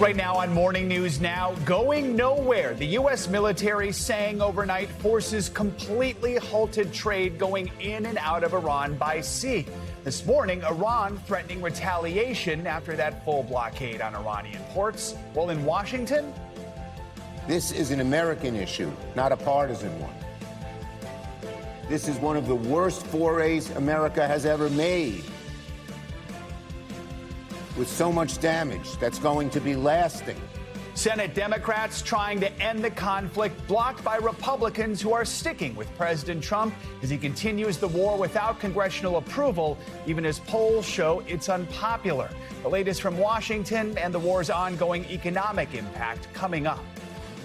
Right now on Morning News Now, going nowhere. The U.S. military saying overnight forces completely halted trade going in and out of Iran by sea. This morning, Iran threatening retaliation after that full blockade on Iranian ports. Well, in Washington, this is an American issue, not a partisan one. This is one of the worst forays America has ever made, with so much damage that's going to be lasting. Senate Democrats trying to end the conflict, blocked by Republicans who are sticking with President Trump as he continues the war without congressional approval, even as polls show it's unpopular. The latest from Washington and the war's ongoing economic impact coming up.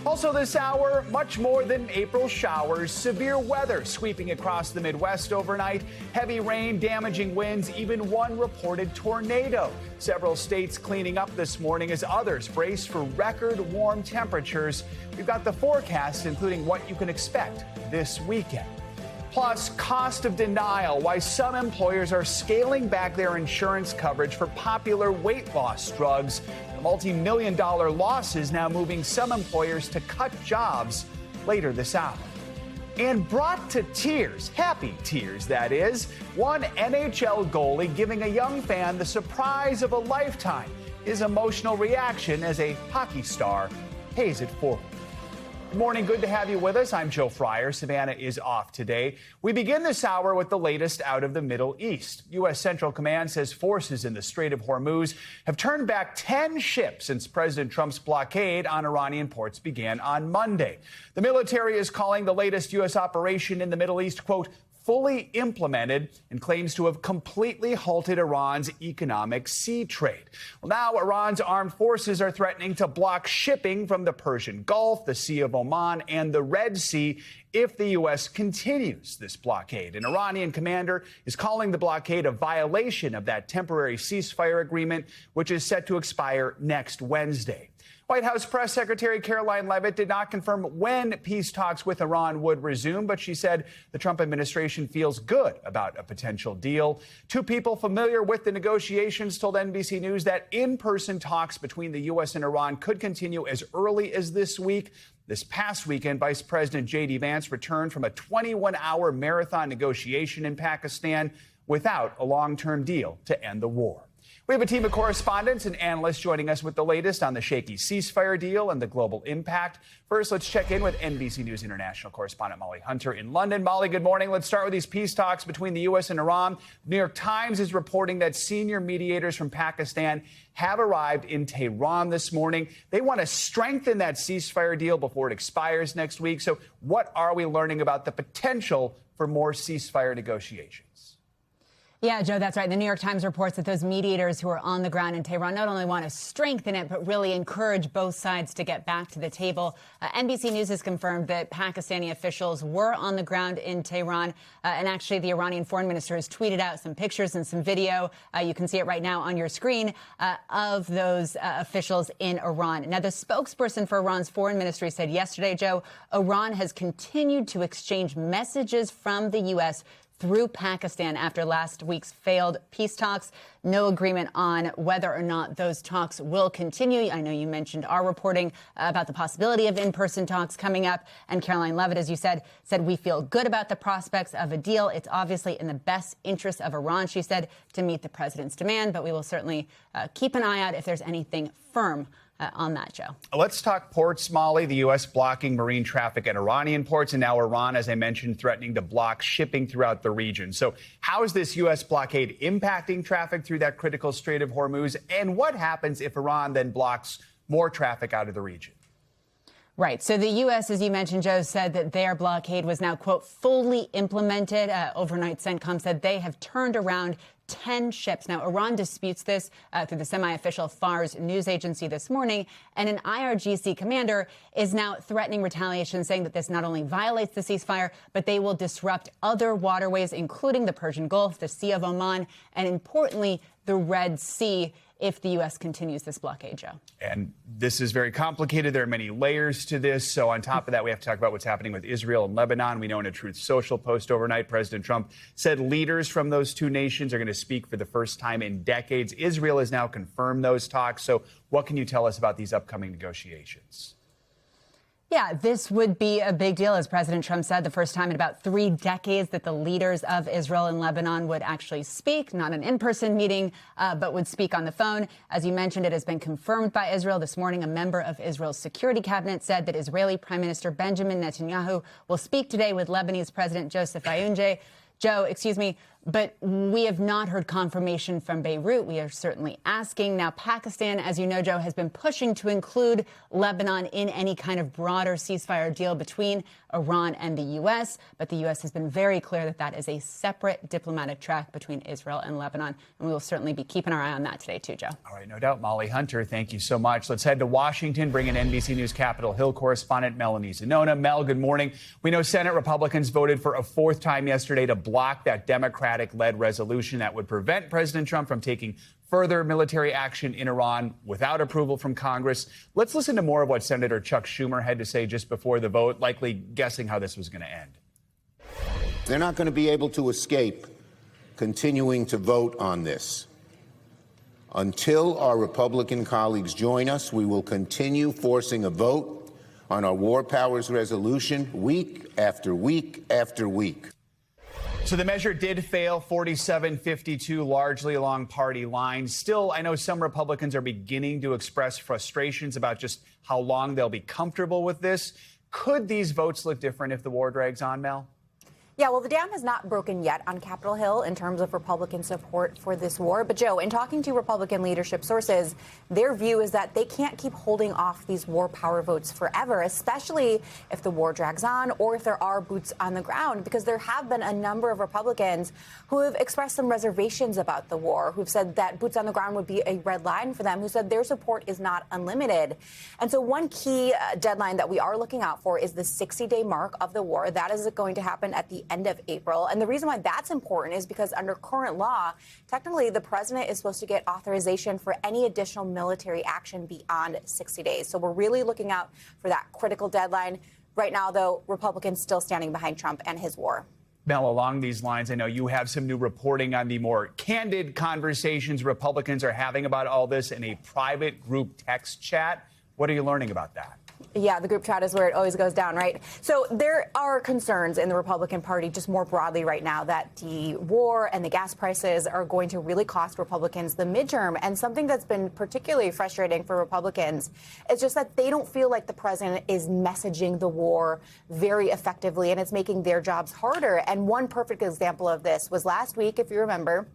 Also this hour, much more than April showers, severe weather sweeping across the Midwest overnight, heavy rain, damaging winds, even one reported tornado. Several states cleaning up this morning as others brace for record warm temperatures. We've got the forecast, including what you can expect this weekend. Plus, cost of denial, why some employers are scaling back their insurance coverage for popular weight loss drugs. The multi-million-dollar losses now moving some employers to cut jobs later this hour. And brought to tears, happy tears that is, one NHL goalie giving a young fan the surprise of a lifetime. His emotional reaction as a hockey star pays it forward. Good morning. Good to have you with us. I'm Joe Fryer. Savannah is off today. We begin this hour with the latest out of the Middle East. U.S. Central Command says forces in the Strait of Hormuz have turned back 10 ships since President Trump's blockade on Iranian ports began on Monday. The military is calling the latest U.S. operation in the Middle East, quote, fully implemented, and claims to have completely halted Iran's economic sea trade. Well, now Iran's armed forces are threatening to block shipping from the Persian Gulf, the Sea of Oman, and the Red Sea if the U.S. continues this blockade. An Iranian commander is calling the blockade a violation of that temporary ceasefire agreement, which is set to expire next Wednesday. White House Press Secretary Caroline Leavitt did not confirm when peace talks with Iran would resume, but she said the Trump administration feels good about a potential deal. Two people familiar with the negotiations told NBC News that in-person talks between the U.S. and Iran could continue as early as this week. This past weekend, Vice President J.D. Vance returned from a 21-hour marathon negotiation in Pakistan without a long-term deal to end the war. We have a team of correspondents and analysts joining us with the latest on the shaky ceasefire deal and the global impact. First, let's check in with NBC News international correspondent Molly Hunter in London. Molly, good morning. Let's start with these peace talks between the U.S. and Iran. The New York Times is reporting that senior mediators from Pakistan have arrived in Tehran this morning. They want to strengthen that ceasefire deal before it expires next week. So what are we learning about the potential for more ceasefire negotiations? Yeah, Joe, that's right. The New York Times reports that those mediators who are on the ground in Tehran not only want to strengthen it, but really encourage both sides to get back to the table. NBC News has confirmed that Pakistani officials were on the ground in Tehran. And actually, the Iranian foreign minister has tweeted out some pictures and some video. You can see it right now on your screen of those officials in Iran. Now, the spokesperson for Iran's foreign ministry said yesterday, Joe, Iran has continued to exchange messages from the U.S. through Pakistan after last week's failed peace talks. No agreement on whether or not those talks will continue. I know you mentioned our reporting about the possibility of in-person talks coming up. And Caroline Leavitt, as you said we feel good about the prospects of a deal. It's obviously in the best interest of Iran, she said, to meet the president's demand. But we will certainly keep an eye out if there's anything firm on that, Joe. Let's talk ports, Molly. The U.S. blocking marine traffic at Iranian ports, and now Iran, as I mentioned, threatening to block shipping throughout the region. So how is this U.S. blockade impacting traffic through that critical Strait of Hormuz? And what happens if Iran then blocks more traffic out of the region? Right. So the U.S., as you mentioned, Joe, said that their blockade was now, quote, fully implemented. Overnight, CENTCOM said they have turned around 10 ships. Now, Iran disputes this through the semi-official Fars news agency this morning, and an IRGC commander is now threatening retaliation, saying that this not only violates the ceasefire, but they will disrupt other waterways, including the Persian Gulf, the Sea of Oman, and importantly, the Red Sea if the U.S. continues this blockade, Joe. And this is very complicated. There are many layers to this. So on top of that, we have to talk about what's happening with Israel and Lebanon. We know in a Truth Social post overnight, President Trump said leaders from those two nations are going to speak for the first time in decades. Israel has now confirmed those talks. So what can you tell us about these upcoming negotiations? Yeah, this would be a big deal, as President Trump said, the first time in about 3 decades that the leaders of Israel and Lebanon would actually speak, not an in-person meeting, but would speak on the phone. As you mentioned, it has been confirmed by Israel. This morning, a member of Israel's security cabinet said that Israeli Prime Minister Benjamin Netanyahu will speak today with Lebanese President Joseph Aoun. But we have not heard confirmation from Beirut. We are certainly asking. Now, Pakistan, as you know, Joe, has been pushing to include Lebanon in any kind of broader ceasefire deal between Iran and the U.S. But the U.S. has been very clear that that is a separate diplomatic track between Israel and Lebanon. And we will certainly be keeping our eye on that today, too, Joe. All right, no doubt. Molly Hunter, thank you so much. Let's head to Washington, bring in NBC News Capitol Hill correspondent Melanie Zanona. Mel, good morning. We know Senate Republicans voted for a 4th time yesterday to block that Democratic-led resolution that would prevent President Trump from taking further military action in Iran without approval from Congress. Let's listen to more of what Senator Chuck Schumer had to say just before the vote, likely guessing how this was going to end. They're not going to be able to escape continuing to vote on this. Until our Republican colleagues join us, we will continue forcing a vote on our war powers resolution week after week after week. So the measure did fail 47-52, largely along party lines. Still, I know some Republicans are beginning to express frustrations about just how long they'll be comfortable with this. Could these votes look different if the war drags on, Mel? Yeah, well, the dam has not broken yet on Capitol Hill in terms of Republican support for this war. But, Joe, in talking to Republican leadership sources, their view is that they can't keep holding off these war power votes forever, especially if the war drags on or if there are boots on the ground, because there have been a number of Republicans who have expressed some reservations about the war, who've said that boots on the ground would be a red line for them, who said their support is not unlimited. And so one key deadline that we are looking out for is the 60-day mark of the war. That is going to happen at the end of April. And the reason why that's important is because under current law, technically the president is supposed to get authorization for any additional military action beyond 60 days. So we're really looking out for that critical deadline. Right now, though, Republicans still standing behind Trump and his war. Mel, along these lines, I know you have some new reporting on the more candid conversations Republicans are having about all this in a private group text chat. What are you learning about that? Yeah, the group chat is where it always goes down, right? So there are concerns in the Republican Party just more broadly right now that the war and the gas prices are going to really cost Republicans the midterm. And something that's been particularly frustrating for Republicans is just that they don't feel like the president is messaging the war very effectively, and it's making their jobs harder. And one perfect example of this was last week, if you remember.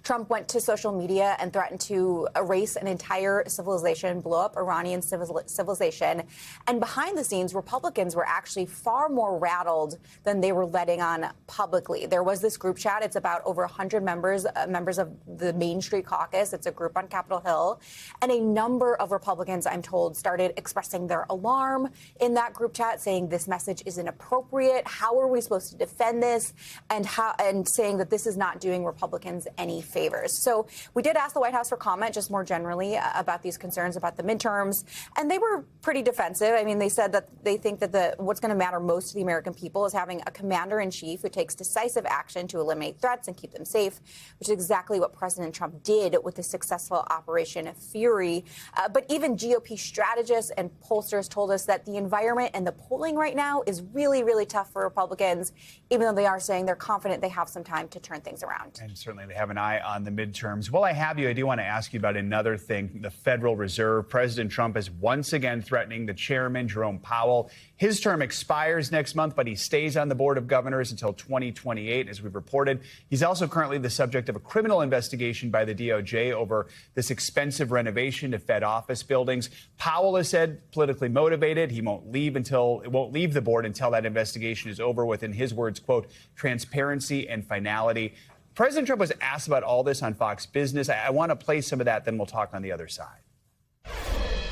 Trump went to social media and threatened to erase an entire civilization, blow up Iranian civilization. And behind the scenes, Republicans were actually far more rattled than they were letting on publicly. There was this group chat. It's about over 100 members of the Main Street Caucus. It's a group on Capitol Hill. And a number of Republicans, I'm told, started expressing their alarm in that group chat, saying this message is inappropriate. How are we supposed to defend this? And saying that this is not doing Republicans any favors. So we did ask the White House for comment just more generally about these concerns about the midterms, and they were pretty defensive. I mean, they said that they think that what's going to matter most to the American people is having a commander-in-chief who takes decisive action to eliminate threats and keep them safe, which is exactly what President Trump did with the successful Operation Fury. But even GOP strategists and pollsters told us that the environment and the polling right now is really, really tough for Republicans, even though they are saying they're confident they have some time to turn things around. And certainly they have an eye on the midterms. While I have you, I do want to ask you about another thing, the Federal Reserve. President Trump is once again threatening the chairman, Jerome Powell. His term expires next month, but he stays on the Board of Governors until 2028, as we've reported. He's also currently the subject of a criminal investigation by the DOJ over this expensive renovation to Fed office buildings. Powell has said politically motivated. He won't leave the board until that investigation is over with, in his words, quote, transparency and finality. President Trump was asked about all this on Fox Business. I want to play some of that, then we'll talk on the other side.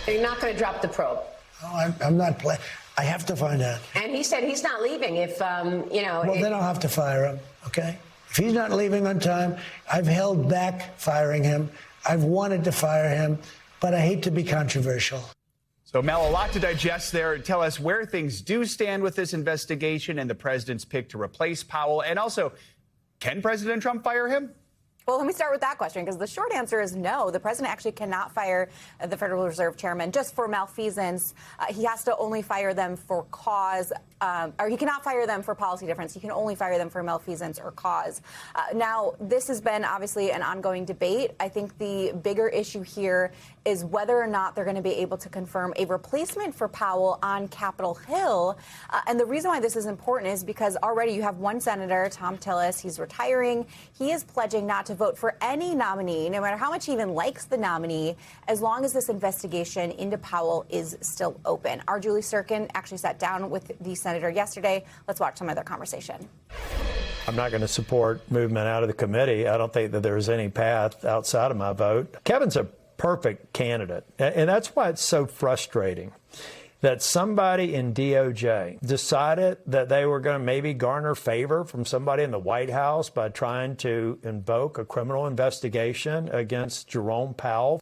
You're not going to drop the probe. Oh, I'm not playing. I have to find out. And he said he's not leaving if, Well, then I'll have to fire him, okay? If he's not leaving on time, I've held back firing him. I've wanted to fire him, but I hate to be controversial. So, Mel, a lot to digest there. Tell us where things do stand with this investigation and the president's pick to replace Powell. And also, can President Trump fire him? Well, let me start with that question, because the short answer is no. The president actually cannot fire the Federal Reserve chairman just for malfeasance. He has to only fire them for cause, or he cannot fire them for policy difference. He can only fire them for malfeasance or cause. Now, this has been obviously an ongoing debate. I think the bigger issue here is whether or not they're going to be able to confirm a replacement for Powell on Capitol Hill. And the reason why this is important is because already you have one senator, Tom Tillis. He's retiring. He is pledging not to vote for any nominee, no matter how much he even likes the nominee, as long as this investigation into Powell is still open. Our Julie Sirkin actually sat down with the senator yesterday. Let's watch some of their conversation. I'm not going to support movement out of the committee. I don't think that there's any path outside of my vote. Kevin's a perfect candidate, and that's why it's so frustrating that somebody in DOJ decided that they were going to maybe garner favor from somebody in the White House by trying to invoke a criminal investigation against Jerome Powell.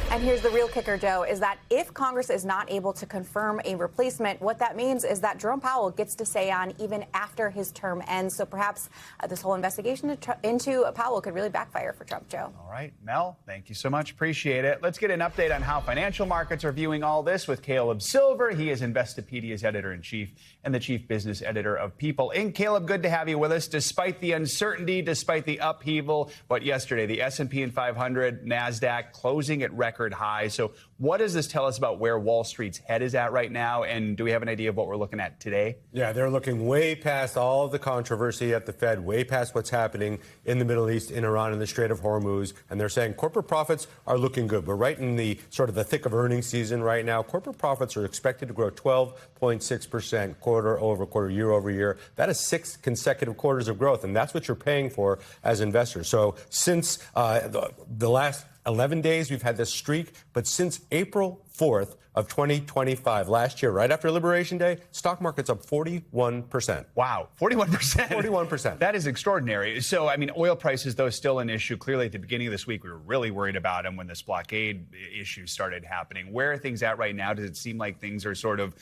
And here's the real kicker, Joe, is that if Congress is not able to confirm a replacement, what that means is that Jerome Powell gets to stay on even after his term ends. So perhaps this whole investigation into Powell could really backfire for Trump, Joe. All right, Mel, thank you so much. Appreciate it. Let's get an update on how financial markets are viewing all this with Caleb Silver. He is Investopedia's editor-in-chief and the chief business editor of People Inc. Caleb, good to have you with us. Despite the uncertainty, despite the upheaval, but yesterday the S&P and 500, NASDAQ closing at record high. So what does this tell us about where Wall Street's head is at right now? And do we have an idea of what we're looking at today? Yeah, they're looking way past all of the controversy at the Fed, way past what's happening in the Middle East, in Iran, and the Strait of Hormuz. And they're saying corporate profits are looking good. We're right in the sort of the thick of earnings season right now. Corporate profits are expected to grow 12.6% quarter over quarter, year over year. That is 6 consecutive quarters of growth. And that's what you're paying for as investors. So since the last 11 days, we've had this streak, but since April 4th of 2025, last year, right after Liberation Day, stock market's up 41%. Wow, 41%. 41%. That is extraordinary. So, I mean, oil prices, though, still an issue. Clearly, at the beginning of this week, we were really worried about them when this blockade issue started happening. Where are things at right now? Does it seem like things are sort of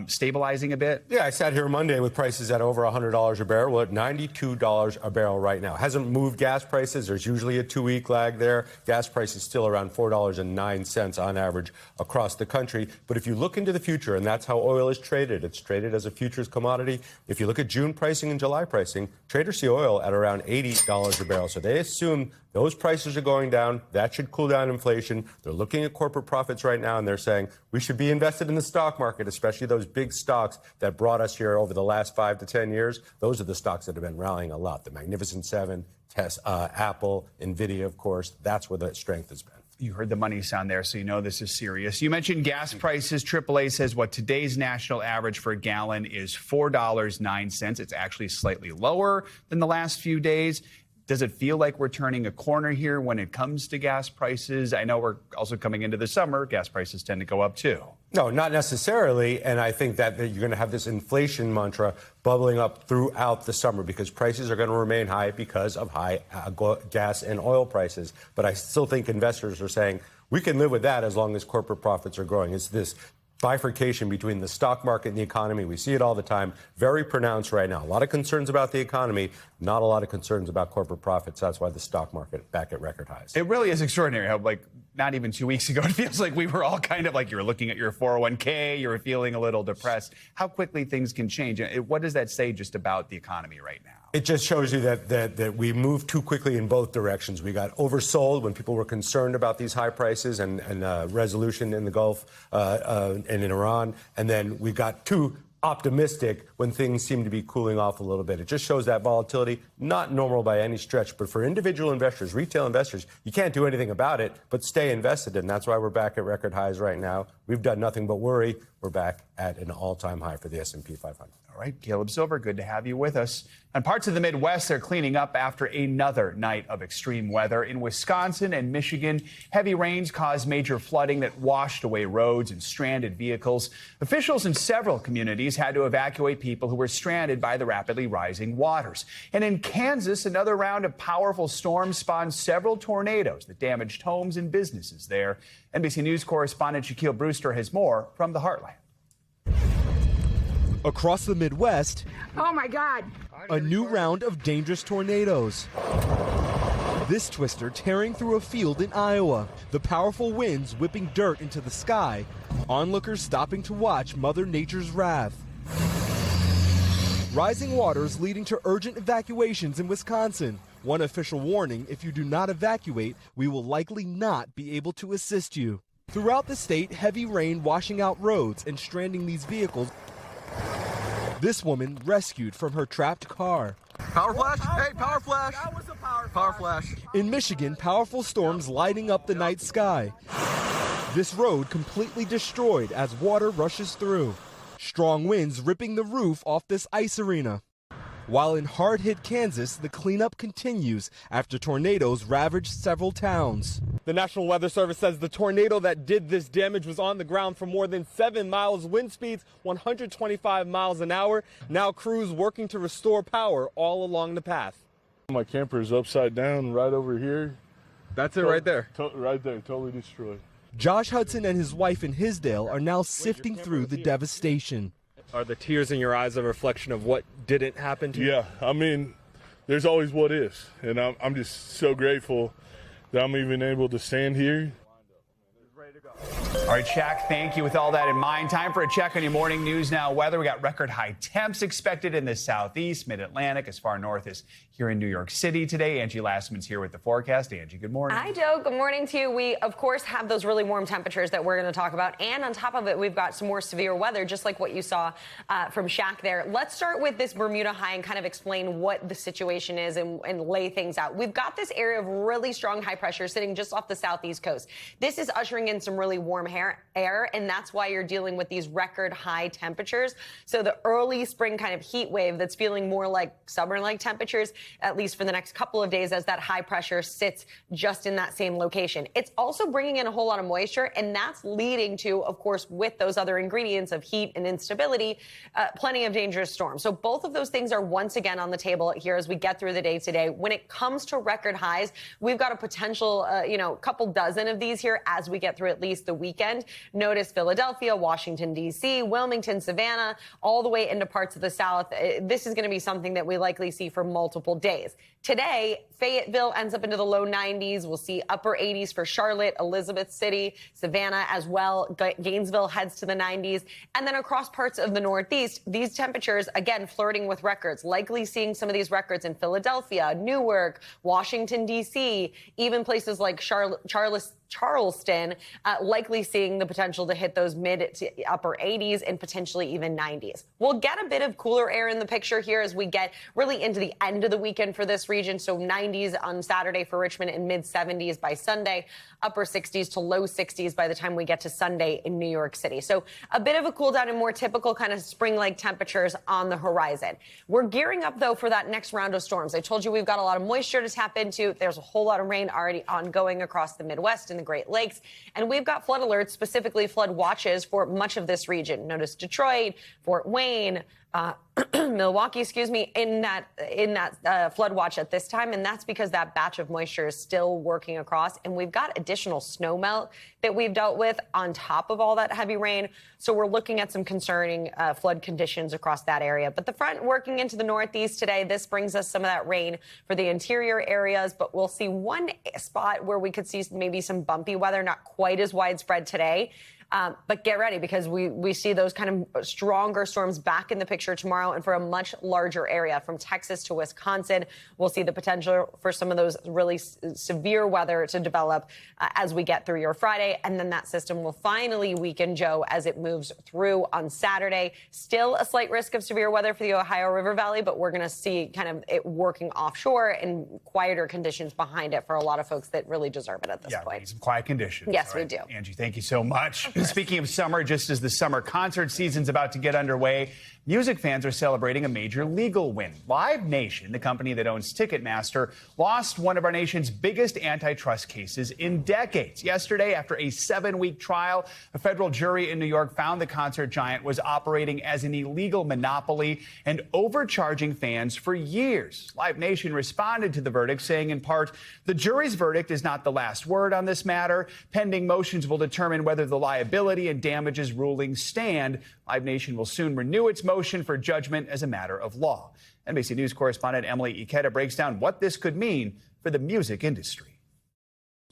stabilizing a bit? Yeah, I sat here Monday with prices at over $100 a barrel. We're at $92 a barrel right now. Hasn't moved gas prices. There's usually a 2-week lag there. Gas prices still around $4.09 on average across the country. But if you look into the future, and that's how oil is traded, it's traded as a futures commodity. If you look at June pricing and July pricing, traders see oil at around $80 a barrel. So they assume those prices are going down. That should cool down inflation. They're looking at corporate profits right now, and they're saying we should be invested in the stock market, especially those big stocks that brought us here over the last 5 to 10 years. Those are the stocks that have been rallying a lot. The Magnificent Seven, Tesla, Apple, NVIDIA, of course. That's where the strength has been. You heard the money sound there, so you know this is serious. You mentioned gas prices. AAA says what today's national average for a gallon is $4.09. It's actually slightly lower than the last few days. Does it feel like we're turning a corner here when it comes to gas prices? I know we're also coming into the summer. Gas prices tend to go up, too. No, not necessarily. And I think that you're going to have this inflation mantra bubbling up throughout the summer because prices are going to remain high because of high gas and oil prices. But I still think investors are saying we can live with that as long as corporate profits are growing. It's this bifurcation between the stock market and the economy. We see it all the time, very pronounced right now. A lot of concerns about the economy, not a lot of concerns about corporate profits. That's why the stock market back at record highs. It really is extraordinary how, like, not even 2 weeks ago, it feels like we were all kind of like you were looking at your 401k, you were feeling a little depressed. How quickly things can change. What does that say just about the economy right now? It just shows you that we moved too quickly in both directions. We got oversold when people were concerned about these high prices and resolution in the Gulf and in Iran. And then we got too optimistic when things seem to be cooling off a little bit. It just shows that volatility, not normal by any stretch. But for individual investors, retail investors, you can't do anything about it, but stay invested. And that's why we're back at record highs right now. We've done nothing but worry. We're back at an all-time high for the S&P 500. All right, Caleb Silver, good to have you with us. And parts of the Midwest are cleaning up after another night of extreme weather. In Wisconsin and Michigan, heavy rains caused major flooding that washed away roads and stranded vehicles. Officials in several communities had to evacuate people who were stranded by the rapidly rising waters. And in Kansas, another round of powerful storms spawned several tornadoes that damaged homes and businesses there. NBC News correspondent Shaquille Brewster has more from the Heartland. Across the Midwest, oh my God, a new round of dangerous tornadoes. This twister tearing through a field in Iowa, the powerful winds whipping dirt into the sky, onlookers stopping to watch Mother Nature's wrath. Rising waters leading to urgent evacuations in Wisconsin. One official warning, if you do not evacuate, we will likely not be able to assist you. Throughout the state, heavy rain washing out roads and stranding these vehicles. This woman rescued from her trapped car. Power flash? Hey, power flash! That was a power flash. In Michigan, powerful storms lighting up the night sky. This road completely destroyed as water rushes through. Strong winds ripping the roof off this ice arena. While in hard-hit Kansas, the cleanup continues after tornadoes ravaged several towns. The National Weather Service says the tornado that did this damage was on the ground for more than 7 miles, wind speeds 125 miles an hour. Now crews working to restore power all along the path. My camper is upside down right over here. That's it right there? Right there, totally destroyed. Josh Hudson and his wife in Hisdale are now sifting through the devastation. Are the tears in your eyes a reflection of what didn't happen to you? Yeah, I mean, there's always what is. And I'm just so grateful that I'm even able to stand here. All right, Shaq, thank you. With all that in mind, time for a check on your morning news now weather. We got record high temps expected in the southeast, mid-Atlantic, as far north as here in New York City today. Angie Lastman's here with the forecast. Angie, good morning. Hi, Joe. Good morning to you. We, of course, have those really warm temperatures that we're going to talk about. And on top of it, we've got some more severe weather, just like what you saw from Shaq there. Let's start with this Bermuda high and kind of explain what the situation is and lay things out. We've got this area of really strong high pressure sitting just off the southeast coast. This is ushering in some really warm air, and that's why you're dealing with these record high temperatures. So the early spring kind of heat wave that's feeling more like summer-like temperatures, at least for the next couple of days, as that high pressure sits just in that same location. It's also bringing in a whole lot of moisture, and that's leading to, of course, with those other ingredients of heat and instability, plenty of dangerous storms. So both of those things are once again on the table here as we get through the day today. When it comes to record highs, we've got a potential, couple dozen of these here as we get through at least the weekend. Notice Philadelphia, Washington, D.C., Wilmington, Savannah, all the way into parts of the South. This is going to be something that we likely see for multiple days. Today, Fayetteville ends up into the low 90s. We'll see upper 80s for Charlotte, Elizabeth City, Savannah as well. Gainesville heads to the 90s. And then across parts of the Northeast, these temperatures, again, flirting with records, likely seeing some of these records in Philadelphia, Newark, Washington, D.C., even places like Charleston, likely seeing the potential to hit those mid to upper 80s and potentially even 90s. We'll get a bit of cooler air in the picture here as we get really into the end of the weekend for this region. So 90s on Saturday for Richmond and mid 70s by Sunday, upper 60s to low 60s by the time we get to Sunday in New York City. So a bit of a cool down and more typical kind of spring-like temperatures on the horizon. We're gearing up, though, for that next round of storms. I told you we've got a lot of moisture to tap into. There's a whole lot of rain already ongoing across the Midwest and the Great Lakes. And we've got flood alerts, specifically flood watches for much of this region. Notice Detroit, Fort Wayne, Milwaukee, in that flood watch at this time. And that's because that batch of moisture is still working across. And we've got additional snow melt that we've dealt with on top of all that heavy rain. So we're looking at some concerning flood conditions across that area. But the front working into the Northeast today, this brings us some of that rain for the interior areas. But we'll see one spot where we could see maybe some bumpy weather, not quite as widespread today. But get ready, because we see those kind of stronger storms back in the picture tomorrow, and for a much larger area from Texas to Wisconsin. We'll see the potential for some of those really severe weather to develop as we get through your Friday. And then that system will finally weaken, Joe, as it moves through on Saturday. Still a slight risk of severe weather for the Ohio River Valley, but we're going to see kind of it working offshore and quieter conditions behind it for a lot of folks that really deserve it at this point. We need some quiet conditions. Yes, we do. Angie, thank you so much. Speaking of summer, just as the summer concert season's about to get underway, music fans are celebrating a major legal win. Live Nation, the company that owns Ticketmaster, lost one of our nation's biggest antitrust cases in decades. Yesterday, after a 7-week trial, a federal jury in New York found the concert giant was operating as an illegal monopoly and overcharging fans for years. Live Nation responded to the verdict, saying in part, the jury's verdict is not the last word on this matter. Pending motions will determine whether the liability and damages rulings stand. Live Nation will soon renew its motion for judgment as a matter of law. NBC News correspondent Emily Ikeda breaks down what this could mean for the music industry.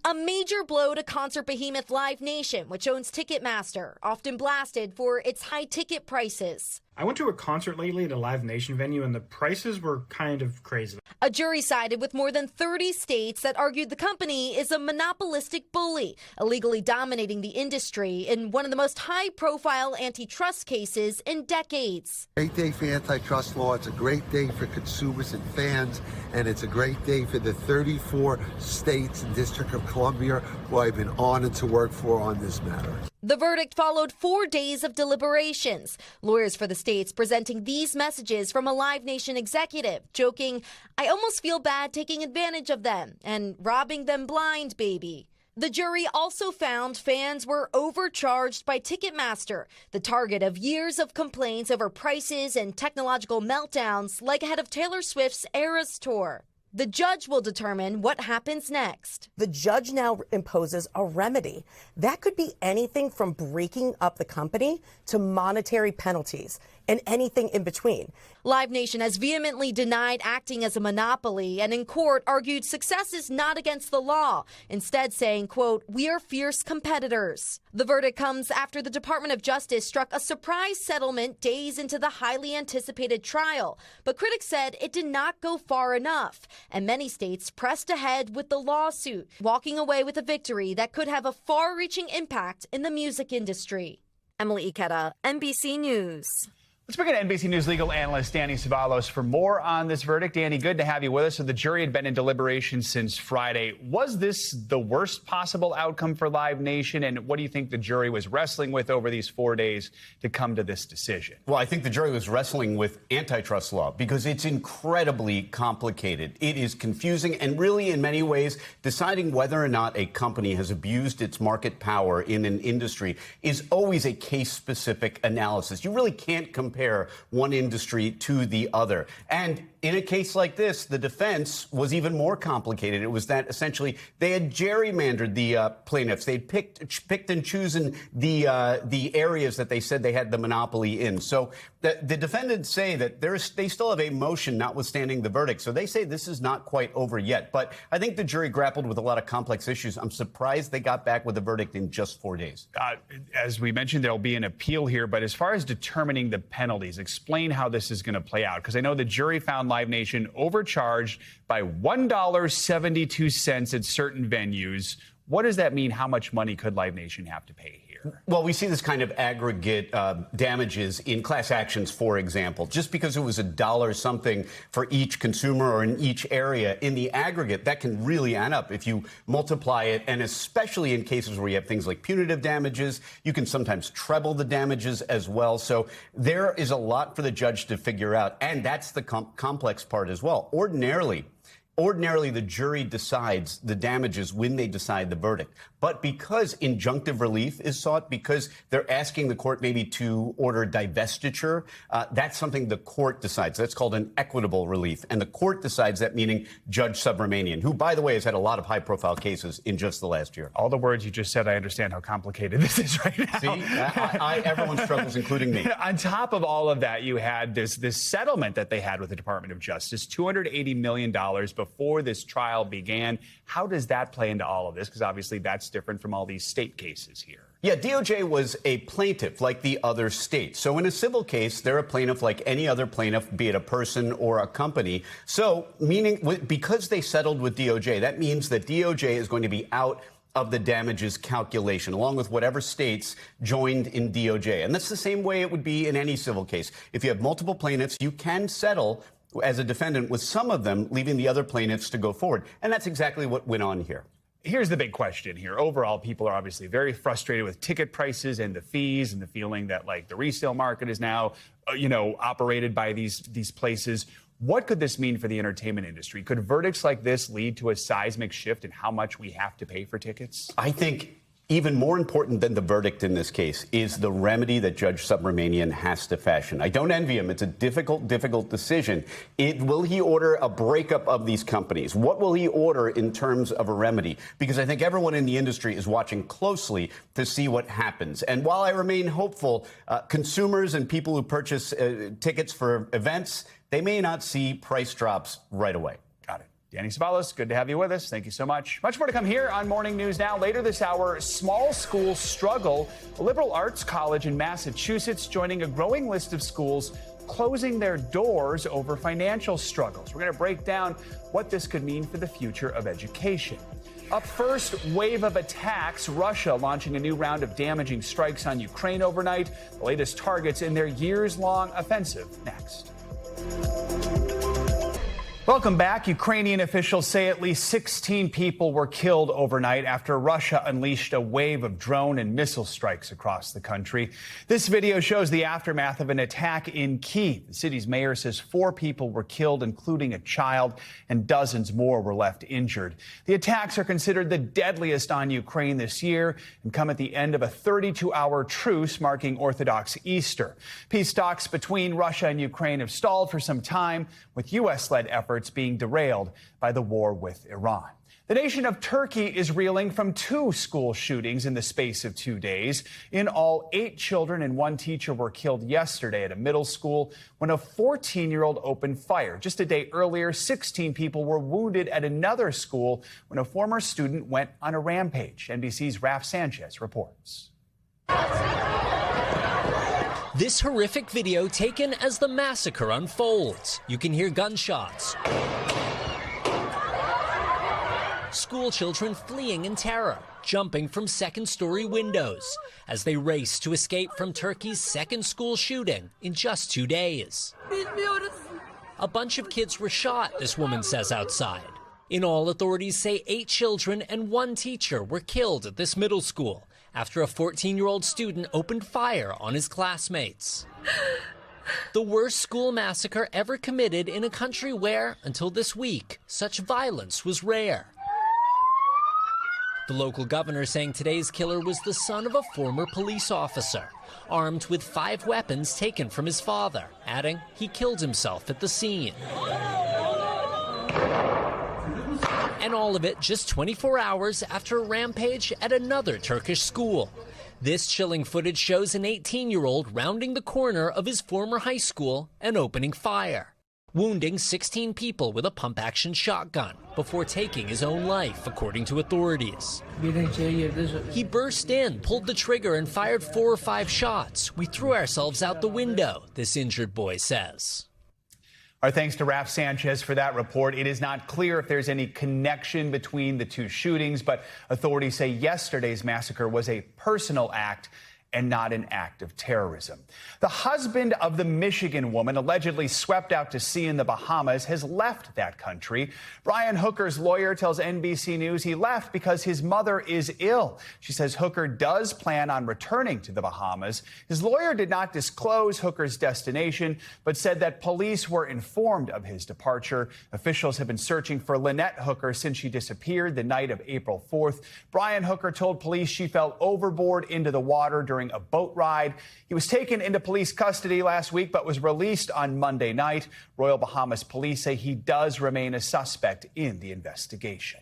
A major blow to concert behemoth Live Nation, which owns Ticketmaster, often blasted for its high ticket prices. I went to a concert lately at a Live Nation venue, and the prices were kind of crazy. A jury sided with more than 30 states that argued the company is a monopolistic bully, illegally dominating the industry in one of the most high-profile antitrust cases in decades. Great day for antitrust law. It's a great day for consumers and fans, and it's a great day for the 34 states and District of Columbia who I've been honored to work for on this matter. The verdict followed 4 days of deliberations. Lawyers for the states presenting these messages from a Live Nation executive, joking, "I almost feel bad taking advantage of them and robbing them blind, baby." The jury also found fans were overcharged by Ticketmaster, the target of years of complaints over prices and technological meltdowns like ahead of Taylor Swift's Eras tour. The judge will determine what happens next. The judge now imposes a remedy. That could be anything from breaking up the company to monetary penalties and anything in between. Live Nation has vehemently denied acting as a monopoly and in court argued success is not against the law, instead saying, quote, "We are fierce competitors." The verdict comes after the Department of Justice struck a surprise settlement days into the highly anticipated trial. But critics said it did not go far enough, and many states pressed ahead with the lawsuit, walking away with a victory that could have a far-reaching impact in the music industry. Emily Ikeda, NBC News. Let's bring in NBC News legal analyst Danny Savalos for more on this verdict. Danny, good to have you with us. So the jury had been in deliberation since Friday. Was this the worst possible outcome for Live Nation? And what do you think the jury was wrestling with over these 4 days to come to this decision? Well, I think the jury was wrestling with antitrust law because it's incredibly complicated. It is confusing and really, in many ways, deciding whether or not a company has abused its market power in an industry is always a case-specific analysis. You really can't compare one industry to the other. And in a case like this, the defense was even more complicated. It was that essentially they had gerrymandered the plaintiffs. They'd picked and chosen the areas that they said they had the monopoly in. So the defendants say that they still have a motion notwithstanding the verdict. So they say this is not quite over yet. But I think the jury grappled with a lot of complex issues. I'm surprised they got back with a verdict in just 4 days. As we mentioned, there'll be an appeal here. But as far as determining the penalties, explain how this is going to play out. Because I know the jury found Live Nation overcharged by $1.72 at certain venues. What does that mean? How much money could Live Nation have to pay here? Well, we see this kind of aggregate damages in class actions, for example. Just because it was $1 something for each consumer or in each area, in the aggregate, that can really add up if you multiply it. And especially in cases where you have things like punitive damages, you can sometimes treble the damages as well. So there is a lot for the judge to figure out. And that's the complex part as well. Ordinarily, the jury decides the damages when they decide the verdict. But because injunctive relief is sought, because they're asking the court maybe to order divestiture, that's something the court decides. That's called an equitable relief. And the court decides that, meaning Judge Subramanian, who, by the way, has had a lot of high-profile cases in just the last year. All the words you just said, I understand how complicated this is right now. See, everyone struggles, including me. On top of all of that, you had this settlement that they had with the Department of Justice, $280 million before this trial began. How does that play into all of this? Because obviously that's different from all these state cases here. Yeah, DOJ was a plaintiff like the other states. So in a civil case, they're a plaintiff like any other plaintiff, be it a person or a company. So meaning because they settled with DOJ, that means that DOJ is going to be out of the damages calculation, along with whatever states joined in DOJ. And that's the same way it would be in any civil case. If you have multiple plaintiffs, you can settle as a defendant with some of them, leaving the other plaintiffs to go forward. And that's exactly what went on here. here's the big question here. Overall, people are obviously very frustrated with ticket prices and the fees and the feeling that, like, the resale market is now, operated by these places. What could this mean for the entertainment industry? Could verdicts like this lead to a seismic shift in how much we have to pay for tickets? I think even more important than the verdict in this case is the remedy that Judge Subramanian has to fashion. I don't envy him. It's a difficult decision. Will he order a breakup of these companies? What will he order in terms of a remedy? Because I think everyone in the industry is watching closely to see what happens. And while I remain hopeful, consumers and people who purchase tickets for events, they may not see price drops right away. Got it. Danny Ceballos, good to have you with us. Thank you so much. Much more to come here on Morning News Now. Later this hour, small schools struggle. A liberal arts college in Massachusetts joining a growing list of schools closing their doors over financial struggles. We're going to break down what this could mean for the future of education. Up first, wave of attacks. Russia launching a new round of damaging strikes on Ukraine overnight. The latest targets in their years-long offensive next. Welcome back. Ukrainian officials say at least 16 people were killed overnight after Russia unleashed a wave of drone and missile strikes across the country. This video shows the aftermath of an attack in Kyiv. The city's mayor says 4 people were killed, including a child, and dozens more were left injured. The attacks are considered the deadliest on Ukraine this year and come at the end of a 32-hour truce marking Orthodox Easter. Peace talks between Russia and Ukraine have stalled for some time, with U.S.-led efforts being derailed by the war with Iran. The nation of Turkey is reeling from 2 school shootings in the space of 2 days. In all, 8 children and 1 teacher were killed yesterday at a middle school when a 14-year-old opened fire. Just a day earlier, 16 people were wounded at another school when a former student went on a rampage. NBC's Raf Sanchez reports. This horrific video taken as the massacre unfolds. You can hear gunshots. School children fleeing in terror, jumping from second-story windows as they race to escape from Turkey's second school shooting in just 2 days. A bunch of kids were shot, this woman says outside. In all, authorities say 8 children and 1 teacher were killed at this middle school after a 14-year-old student opened fire on his classmates. The worst school massacre ever committed in a country where, until this week, such violence was rare. The local governor saying today's killer was the son of a former police officer, armed with 5 weapons taken from his father, adding he killed himself at the scene. And all of it just 24 hours after a rampage at another Turkish school. This chilling footage shows an 18-year-old rounding the corner of his former high school and opening fire, wounding 16 people with a pump-action shotgun before taking his own life, according to authorities. He burst in, pulled the trigger, and fired 4 or 5 shots. We threw ourselves out the window, this injured boy says. Our thanks to Raf Sanchez for that report. It is not clear if there's any connection between the 2 shootings, but authorities say yesterday's massacre was a personal act and not an act of terrorism. The husband of the Michigan woman allegedly swept out to sea in the Bahamas has left that country. Brian Hooker's lawyer tells NBC News he left because his mother is ill. She says Hooker does plan on returning to the Bahamas. His lawyer did not disclose Hooker's destination, but said that police were informed of his departure. Officials have been searching for Lynette Hooker since she disappeared the night of April 4th. Brian Hooker told police she fell overboard into the water during a boat ride. He was taken into police custody last week, but was released on Monday night. Royal Bahamas police say he does remain a suspect in the investigation.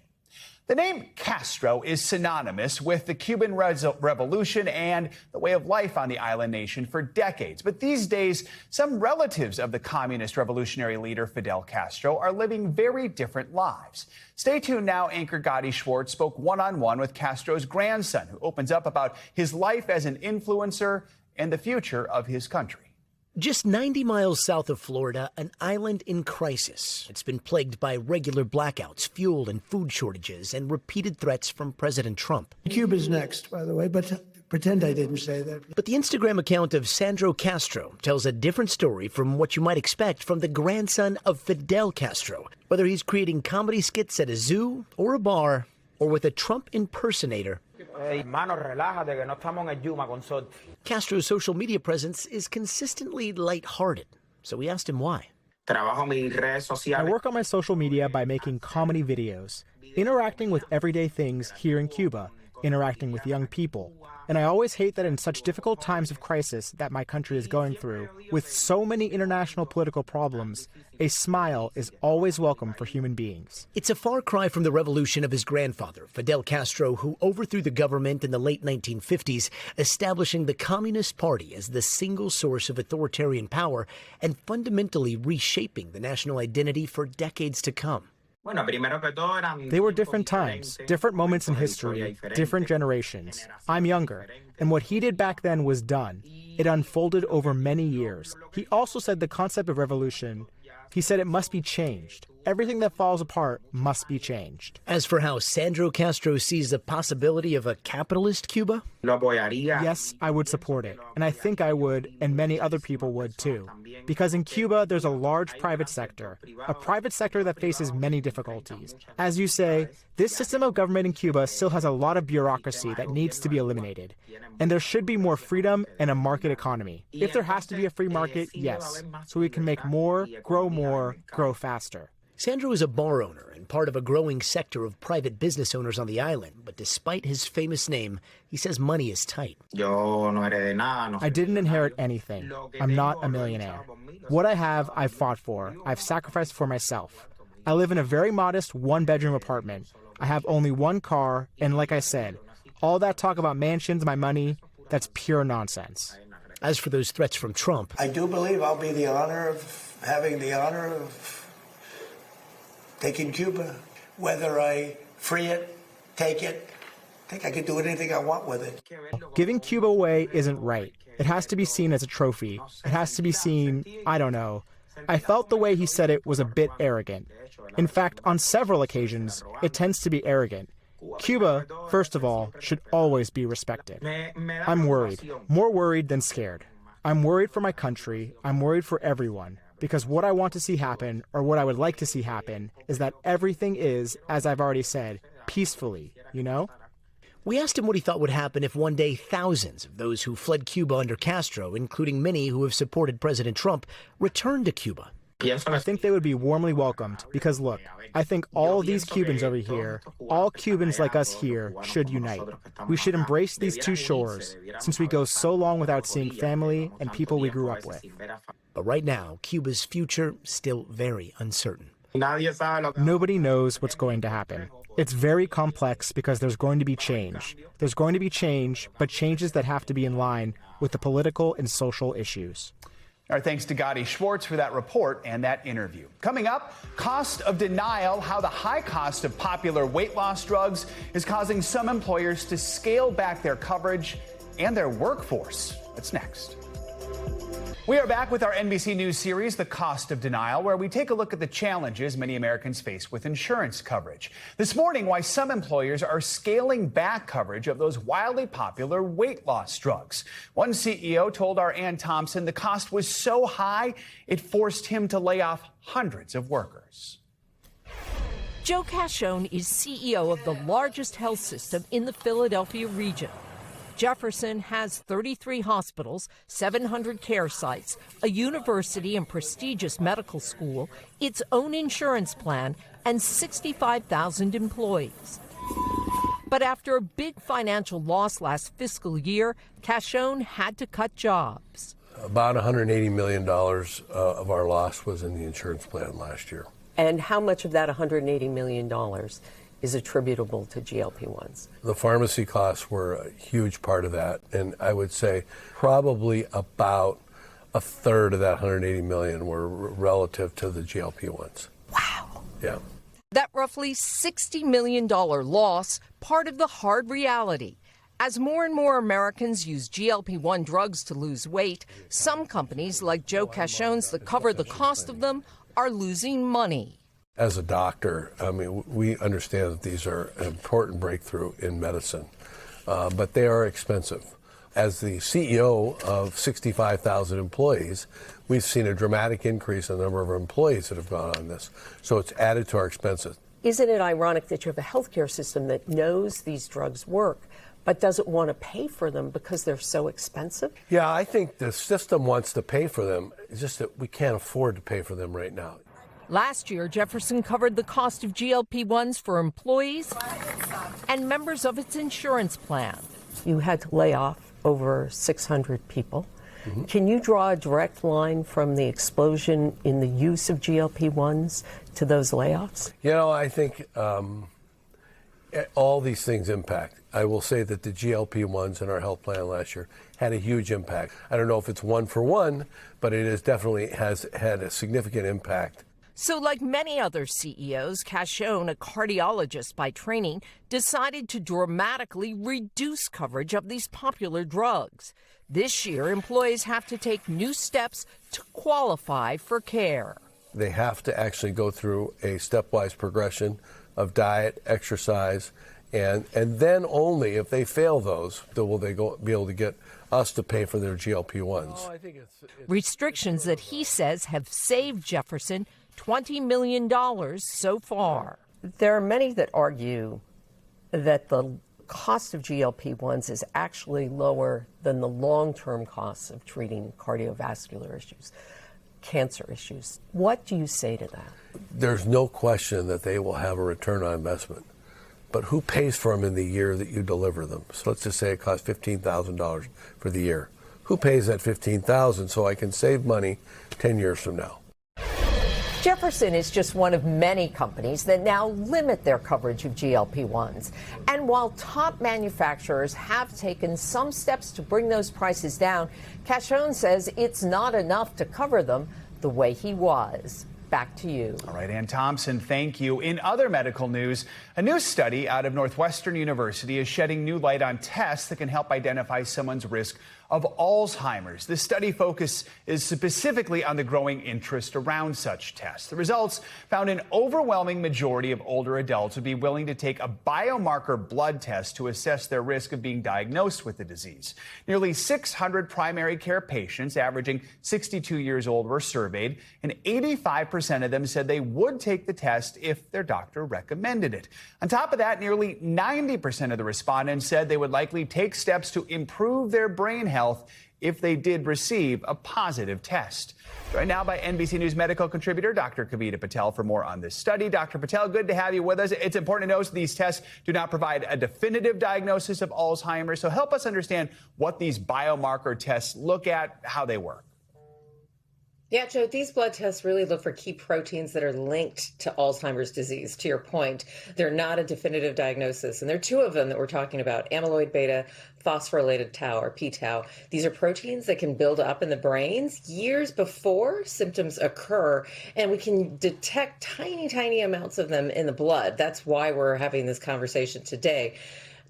The name Castro is synonymous with the Cuban Revolution and the way of life on the island nation for decades. But these days, some relatives of the communist revolutionary leader Fidel Castro are living very different lives. Stay tuned now. Anchor Gadi Schwartz spoke one-on-one with Castro's grandson, who opens up about his life as an influencer and the future of his country. Just 90 miles south of Florida, an island in crisis. It's been plagued by regular blackouts, fuel and food shortages, and repeated threats from President Trump. Cuba's next, by the way, but pretend I didn't say that. But the Instagram account of Sandro Castro tells a different story from what you might expect from the grandson of Fidel Castro. Whether he's creating comedy skits at a zoo or a bar, or with a Trump impersonator. Castro's social media presence is consistently lighthearted, so we asked him why. I work on my social media by making comedy videos, interacting with everyday things here in Cuba, interacting with young people. And I always hate that in such difficult times of crisis that my country is going through, with so many international political problems, a smile is always welcome for human beings. It's a far cry from the revolution of his grandfather, Fidel Castro, who overthrew the government in the late 1950s, establishing the Communist Party as the single source of authoritarian power and fundamentally reshaping the national identity for decades to come. They were different times, different moments in history, different generations. I'm younger, and what he did back then was done. It unfolded over many years. He also said the concept of revolution, he said it must be changed. Everything that falls apart must be changed. As for how Sandro Castro sees the possibility of a capitalist Cuba? Yes, I would support it. And I think I would, and many other people would too. Because in Cuba, there's a large private sector, a private sector that faces many difficulties. As you say, this system of government in Cuba still has a lot of bureaucracy that needs to be eliminated. And there should be more freedom and a market economy. If there has to be a free market, yes. So we can make more, grow faster. Sandro is a bar owner and part of a growing sector of private business owners on the island, but despite his famous name, he says money is tight. I didn't inherit anything. I'm not a millionaire. What I have, I've fought for. I've sacrificed for myself. I live in a very modest one-bedroom apartment. I have only one car, and like I said, all that talk about mansions, my money, that's pure nonsense. As for those threats from Trump, I do believe I'll be having the honor of taking Cuba. Whether I free it, take it, I think I can do anything I want with it. Giving Cuba away isn't right. It has to be seen as a trophy. It has to be seen, I don't know. I felt the way he said it was a bit arrogant. In fact, on several occasions, it tends to be arrogant. Cuba, first of all, should always be respected. I'm worried, more worried than scared. I'm worried for my country. I'm worried for everyone. Because what I want to see happen, or what I would like to see happen, is that everything is, as I've already said, peacefully, you know? We asked him what he thought would happen if one day thousands of those who fled Cuba under Castro, including many who have supported President Trump, returned to Cuba. I think they would be warmly welcomed because, look, I think all of these Cubans over here, all Cubans like us here, should unite. We should embrace these two shores, since we go so long without seeing family and people we grew up with. But right now, Cuba's future still very uncertain. Nobody knows what's going to happen. It's very complex because there's going to be change. There's going to be change, but changes that have to be in line with the political and social issues. Our thanks to Gadi Schwartz for that report and that interview. Coming up, cost of denial, how the high cost of popular weight loss drugs is causing some employers to scale back their coverage and their workforce. That's next. We are back with our NBC News series, The Cost of Denial, where we take a look at the challenges many Americans face with insurance coverage. This morning, why some employers are scaling back coverage of those wildly popular weight loss drugs. One CEO told our Ann Thompson the cost was so high, it forced him to lay off hundreds of workers. Joe Cashone is CEO of the largest health system in the Philadelphia region. Jefferson has 33 hospitals, 700 care sites, a university and prestigious medical school, its own insurance plan, and 65,000 employees. But after a big financial loss last fiscal year, Cashone had to cut jobs. About $180 million of our loss was in the insurance plan last year. And how much of that $180 million is attributable to GLP-1s? The pharmacy costs were a huge part of that, and I would say probably about a third of that $180 million were relative to the GLP-1s. Wow. Yeah. That roughly $60 million loss, part of the hard reality. As more and more Americans use GLP-1 drugs to lose weight, some companies like Joe Cashone's that cover the cost of them are losing money. As a doctor, I mean, we understand that these are an important breakthrough in medicine, but they are expensive. As the CEO of 65,000 employees, we've seen a dramatic increase in the number of employees that have gone on this. So it's added to our expenses. isn't it ironic that you have a healthcare system that knows these drugs work, but doesn't want to pay for them because they're so expensive? Yeah, I think the system wants to pay for them. It's just that we can't afford to pay for them right now. Last year, Jefferson covered the cost of GLP-1s for employees and members of its insurance plan. You had to lay off over 600 people. Can you draw a direct line from the explosion in the use of GLP-1s to those layoffs? You know, I think all these things impact. I will say that the GLP-1s in our health plan last year had a huge impact. I don't know if it's one for one, but it is definitely has had a significant impact. So like many other CEOs, Cashone, a cardiologist by training, decided to dramatically reduce coverage of these popular drugs. This year, employees have to take new steps to qualify for care. They have to actually go through a stepwise progression of diet, exercise, and then only if they fail those will they be able to get us to pay for their GLP-1s. Oh, I think it's restrictions that he says have saved Jefferson $20 million so far. There are many that argue that the cost of GLP-1s is actually lower than the long-term costs of treating cardiovascular issues, cancer issues. What do you say to that? There's no question that they will have a return on investment. But who pays for them in the year that you deliver them? So let's just say it costs $15,000 for the year. Who pays that $15,000 so I can save money 10 years from now? Jefferson is just one of many companies that now limit their coverage of GLP-1s. And while top manufacturers have taken some steps to bring those prices down, Cashone says it's not enough to cover them the way he was. Back to you. All right, Ann Thompson, thank you. In other medical news, a new study out of Northwestern University is shedding new light on tests that can help identify someone's risk of Alzheimer's. This study focus is specifically on the growing interest around such tests. The results found an overwhelming majority of older adults would be willing to take a biomarker blood test to assess their risk of being diagnosed with the disease. Nearly 600 primary care patients, averaging 62 years old, were surveyed, and 85% of them said they would take the test if their doctor recommended it. On top of that, nearly 90% of the respondents said they would likely take steps to improve their brain health if they did receive a positive test. Joined now by NBC News medical contributor Dr. Kavita Patel for more on this study. Dr. Patel, good to have you with us. It's important to note these tests do not provide a definitive diagnosis of Alzheimer's, so help us understand what these biomarker tests look at, how they work. Yeah, Joe, these blood tests really look for key proteins that are linked to Alzheimer's disease. To your point, they're not a definitive diagnosis. And there are two of them that we're talking about, amyloid beta, phosphorylated tau, or p-tau. These are proteins that can build up in the brains years before symptoms occur. And we can detect tiny, tiny amounts of them in the blood. That's why we're having this conversation today.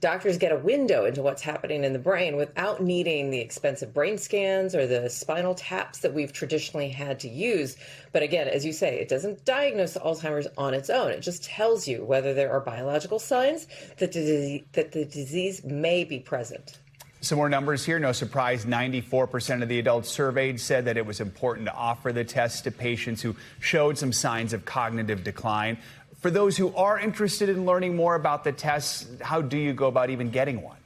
Doctors get a window into what's happening in the brain without needing the expensive brain scans or the spinal taps that we've traditionally had to use. But again, as you say, it doesn't diagnose Alzheimer's on its own. It just tells you whether there are biological signs that the disease may be present. Some more numbers here. No surprise, 94% of the adults surveyed said that it was important to offer the test to patients who showed some signs of cognitive decline. For those who are interested in learning more about the tests, how do you go about even getting one?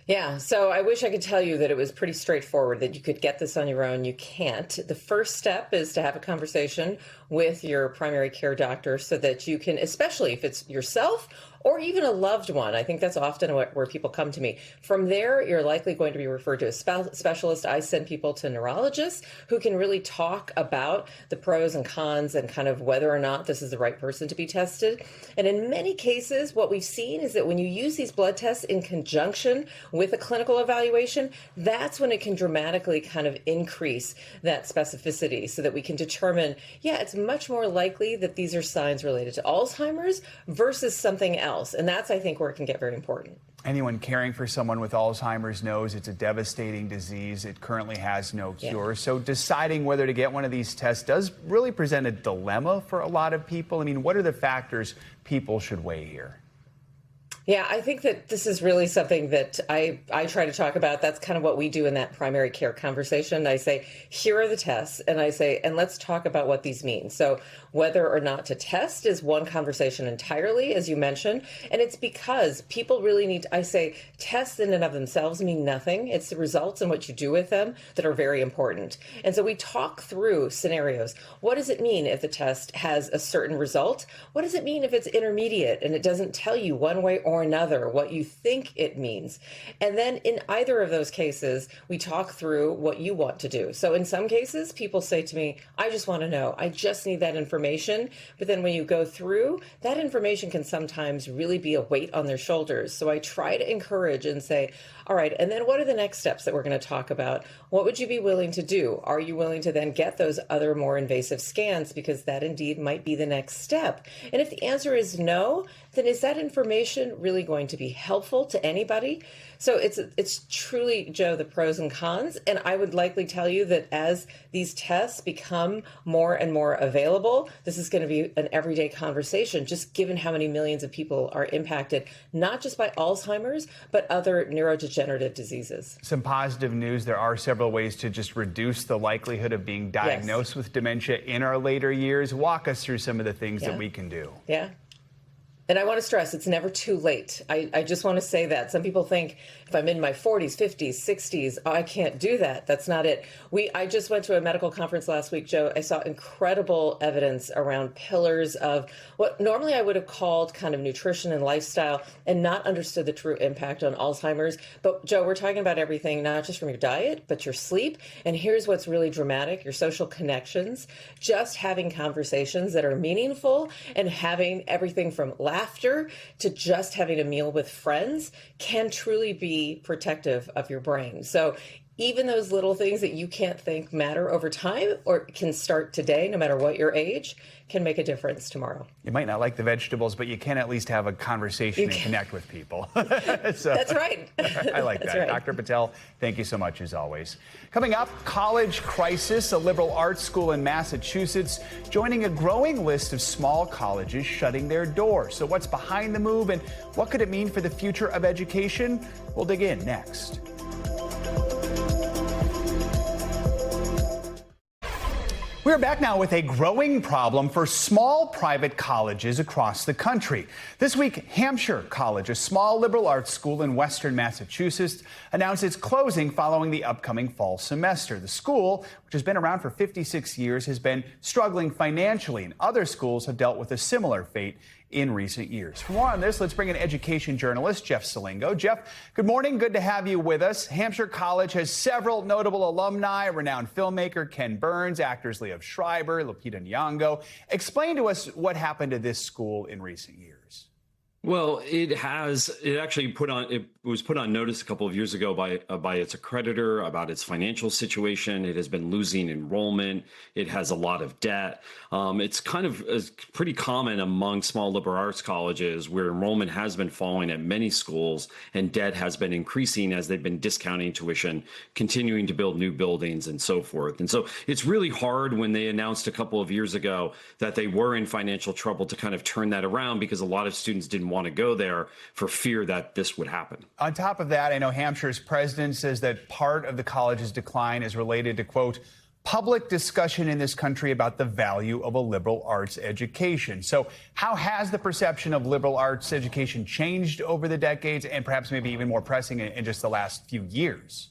Yeah, so I wish I could tell you that it was pretty straightforward, that you could get this on your own. You can't. The first step is to have a conversation with your primary care doctor so that you can, especially if it's yourself or even a loved one. I think that's often where people come to me. From there, you're likely going to be referred to a specialist. I send people to neurologists who can really talk about the pros and cons and kind of whether or not this is the right person to be tested. And in many cases, what we've seen is that when you use these blood tests in conjunction with a clinical evaluation, that's when it can dramatically kind of increase that specificity so that we can determine, yeah, it's much more likely that these are signs related to Alzheimer's versus something else. And that's, I think, where it can get very important. Anyone caring for someone with Alzheimer's knows it's a devastating disease. It currently has no cure. So deciding whether to get one of these tests does really present a dilemma for a lot of people. I mean, what are the factors people should weigh here? Yeah, I think that this is really something that I try to talk about. That's kind of what we do in that primary care conversation. I say, here are the tests, and I say, and let's talk about what these mean. So whether or not to test is one conversation entirely, as you mentioned, and it's because people really need, I say, tests in and of themselves mean nothing. It's the results and what you do with them that are very important. And so we talk through scenarios. What does it mean if the test has a certain result? What does it mean if it's intermediate and it doesn't tell you one way or another what you think it means? And then in either of those cases, we talk through what you want to do. So in some cases, people say to me, I just want to know, I just need that information. But then when you go through, that information can sometimes really be a weight on their shoulders. So I try to encourage and say, all right, and then what are the next steps that we're going to talk about? What would you be willing to do? Are you willing to then get those other more invasive scans? Because that indeed might be the next step. And if the answer is no, then is that information really going to be helpful to anybody? So it's truly, Joe, the pros and cons. And I would likely tell you that as these tests become more and more available, this is going to be an everyday conversation, just given how many millions of people are impacted, not just by Alzheimer's, but other neurodegenerative diseases. Some positive news. There are several ways to just reduce the likelihood of being diagnosed with dementia in our later years. Walk us through some of the things that we can do. Yeah. And I want to stress, it's never too late. I just want to say that. Some people think if I'm in my 40s, 50s, 60s, I can't do that. That's not it. I just went to a medical conference last week, Joe. I saw incredible evidence around pillars of what normally I would have called kind of nutrition and lifestyle and not understood the true impact on Alzheimer's. But Joe, we're talking about everything, not just from your diet, but your sleep. And here's what's really dramatic, your social connections, just having conversations that are meaningful and having everything from laughter to just having a meal with friends can truly be protective of your brain. So even those little things that you can't think matter over time or can start today, no matter what your age, can make a difference tomorrow. You might not like the vegetables, but you can at least have a conversation and connect with people. So, that's right. I like that. Right. Dr. Patel, thank you so much as always. Coming up, college crisis, a liberal arts school in Massachusetts joining a growing list of small colleges shutting their doors. So what's behind the move and what could it mean for the future of education? We'll dig in next. We're back now with a growing problem for small private colleges across the country. This week, Hampshire College, a small liberal arts school in western Massachusetts, announced it's closing following the upcoming fall semester. The school, which has been around for 56 years, has been struggling financially, and other schools have dealt with a similar fate in recent years. For more on this, let's bring in education journalist Jeff Salingo. Jeff, good morning. Good to have you with us. Hampshire College has several notable alumni, renowned filmmaker Ken Burns, actors Liev Schreiber, Lupita Nyong'o. Explain to us what happened to this school in recent years. Well, it was put on notice a couple of years ago by its accreditor about its financial situation. It has been losing enrollment. It has a lot of debt. It's kind of pretty common among small liberal arts colleges where enrollment has been falling at many schools and debt has been increasing as they've been discounting tuition, continuing to build new buildings and so forth. And so it's really hard when they announced a couple of years ago that they were in financial trouble to kind of turn that around because a lot of students didn't want to go there for fear that this would happen. On top of that, I know Hampshire's president says that part of the college's decline is related to, quote, public discussion in this country about the value of a liberal arts education. So how has the perception of liberal arts education changed over the decades and perhaps maybe even more pressing in just the last few years?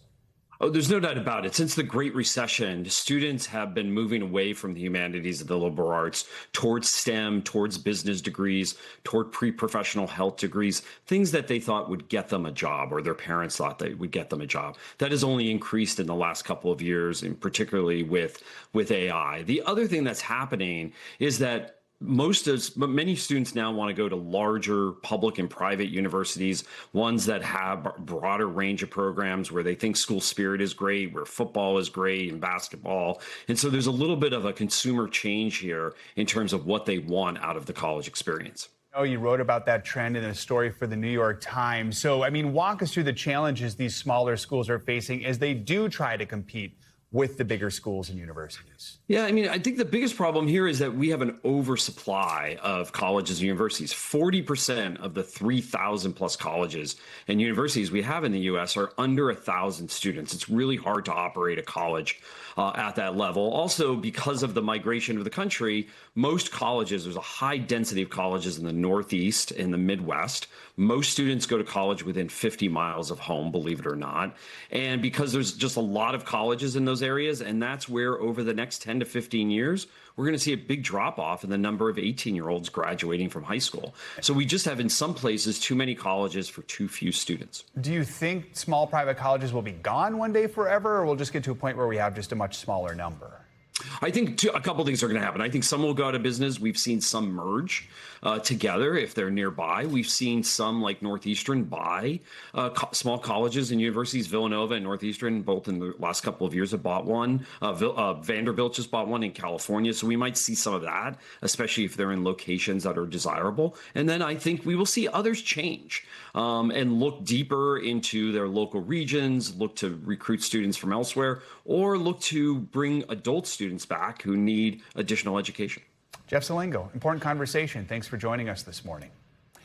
Oh, there's no doubt about it. Since the Great Recession, students have been moving away from the humanities and the liberal arts towards STEM, towards business degrees, toward pre-professional health degrees, things that they thought would get them a job or their parents thought they would get them a job. That has only increased in the last couple of years, and particularly with AI. The other thing that's happening is that many students now want to go to larger public and private universities, ones that have a broader range of programs where they think school spirit is great, where football is great and basketball. And so there's a little bit of a consumer change here in terms of what they want out of the college experience. Oh, you wrote about that trend in a story for the New York Times. So, walk us through the challenges these smaller schools are facing as they do try to compete with the bigger schools and universities? Yeah, I mean, I think the biggest problem here is that we have an oversupply of colleges and universities. 40% of the 3,000 plus colleges and universities we have in the U.S. are under 1,000 students. It's really hard to operate a college at that level. Also, because of the migration of the country, most colleges, there's a high density of colleges in the Northeast and the Midwest. Most students go to college within 50 miles of home, believe it or not. And because there's just a lot of colleges in those areas, and that's where over the next 10 to 15 years, we're going to see a big drop off in the number of 18-year-olds graduating from high school. So we just have in some places too many colleges for too few students. Do you think small private colleges will be gone one day forever, or we'll just get to a point where we have just a much smaller number? I think a couple things are going to happen. I think some will go out of business. We've seen some merge together if they're nearby. We've seen some, like Northeastern, buy small colleges and universities. Villanova and Northeastern, both in the last couple of years, have bought one. Vanderbilt just bought one in California. So we might see some of that, especially if they're in locations that are desirable. And then I think we will see others change and look deeper into their local regions, look to recruit students from elsewhere, or look to bring adult students back who need additional education. Jeff Zelenko, important conversation. Thanks for joining us this morning.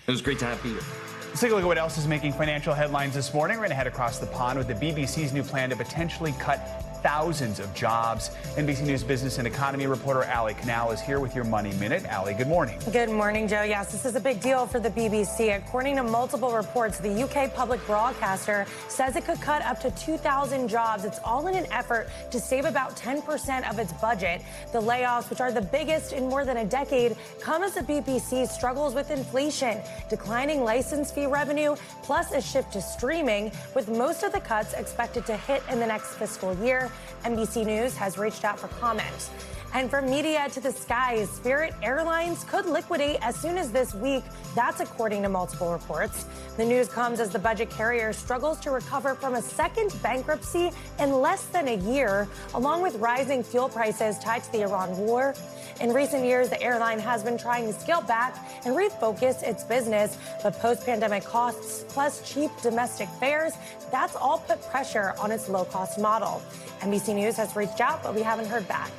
It was great to have you here. Let's take a look at what else is making financial headlines this morning. We're going to head across the pond with the BBC's new plan to potentially cut thousands of jobs. NBC News business and economy reporter Allie Canal is here with your Money Minute. Allie, good morning. Good morning, Joe. Yes, this is a big deal for the BBC. According to multiple reports, the UK public broadcaster says it could cut up to 2,000 jobs. It's all in an effort to save about 10% of its budget. The layoffs, which are the biggest in more than a decade, come as the BBC struggles with inflation, declining license fee revenue, plus a shift to streaming, with most of the cuts expected to hit in the next fiscal year. NBC News has reached out for comment. And from media to the skies, Spirit Airlines could liquidate as soon as this week. That's according to multiple reports. The news comes as the budget carrier struggles to recover from a second bankruptcy in less than a year, along with rising fuel prices tied to the Iran war. In recent years, the airline has been trying to scale back and refocus its business, but post-pandemic costs plus cheap domestic fares, that's all put pressure on its low-cost model. NBC News has reached out, but we haven't heard back.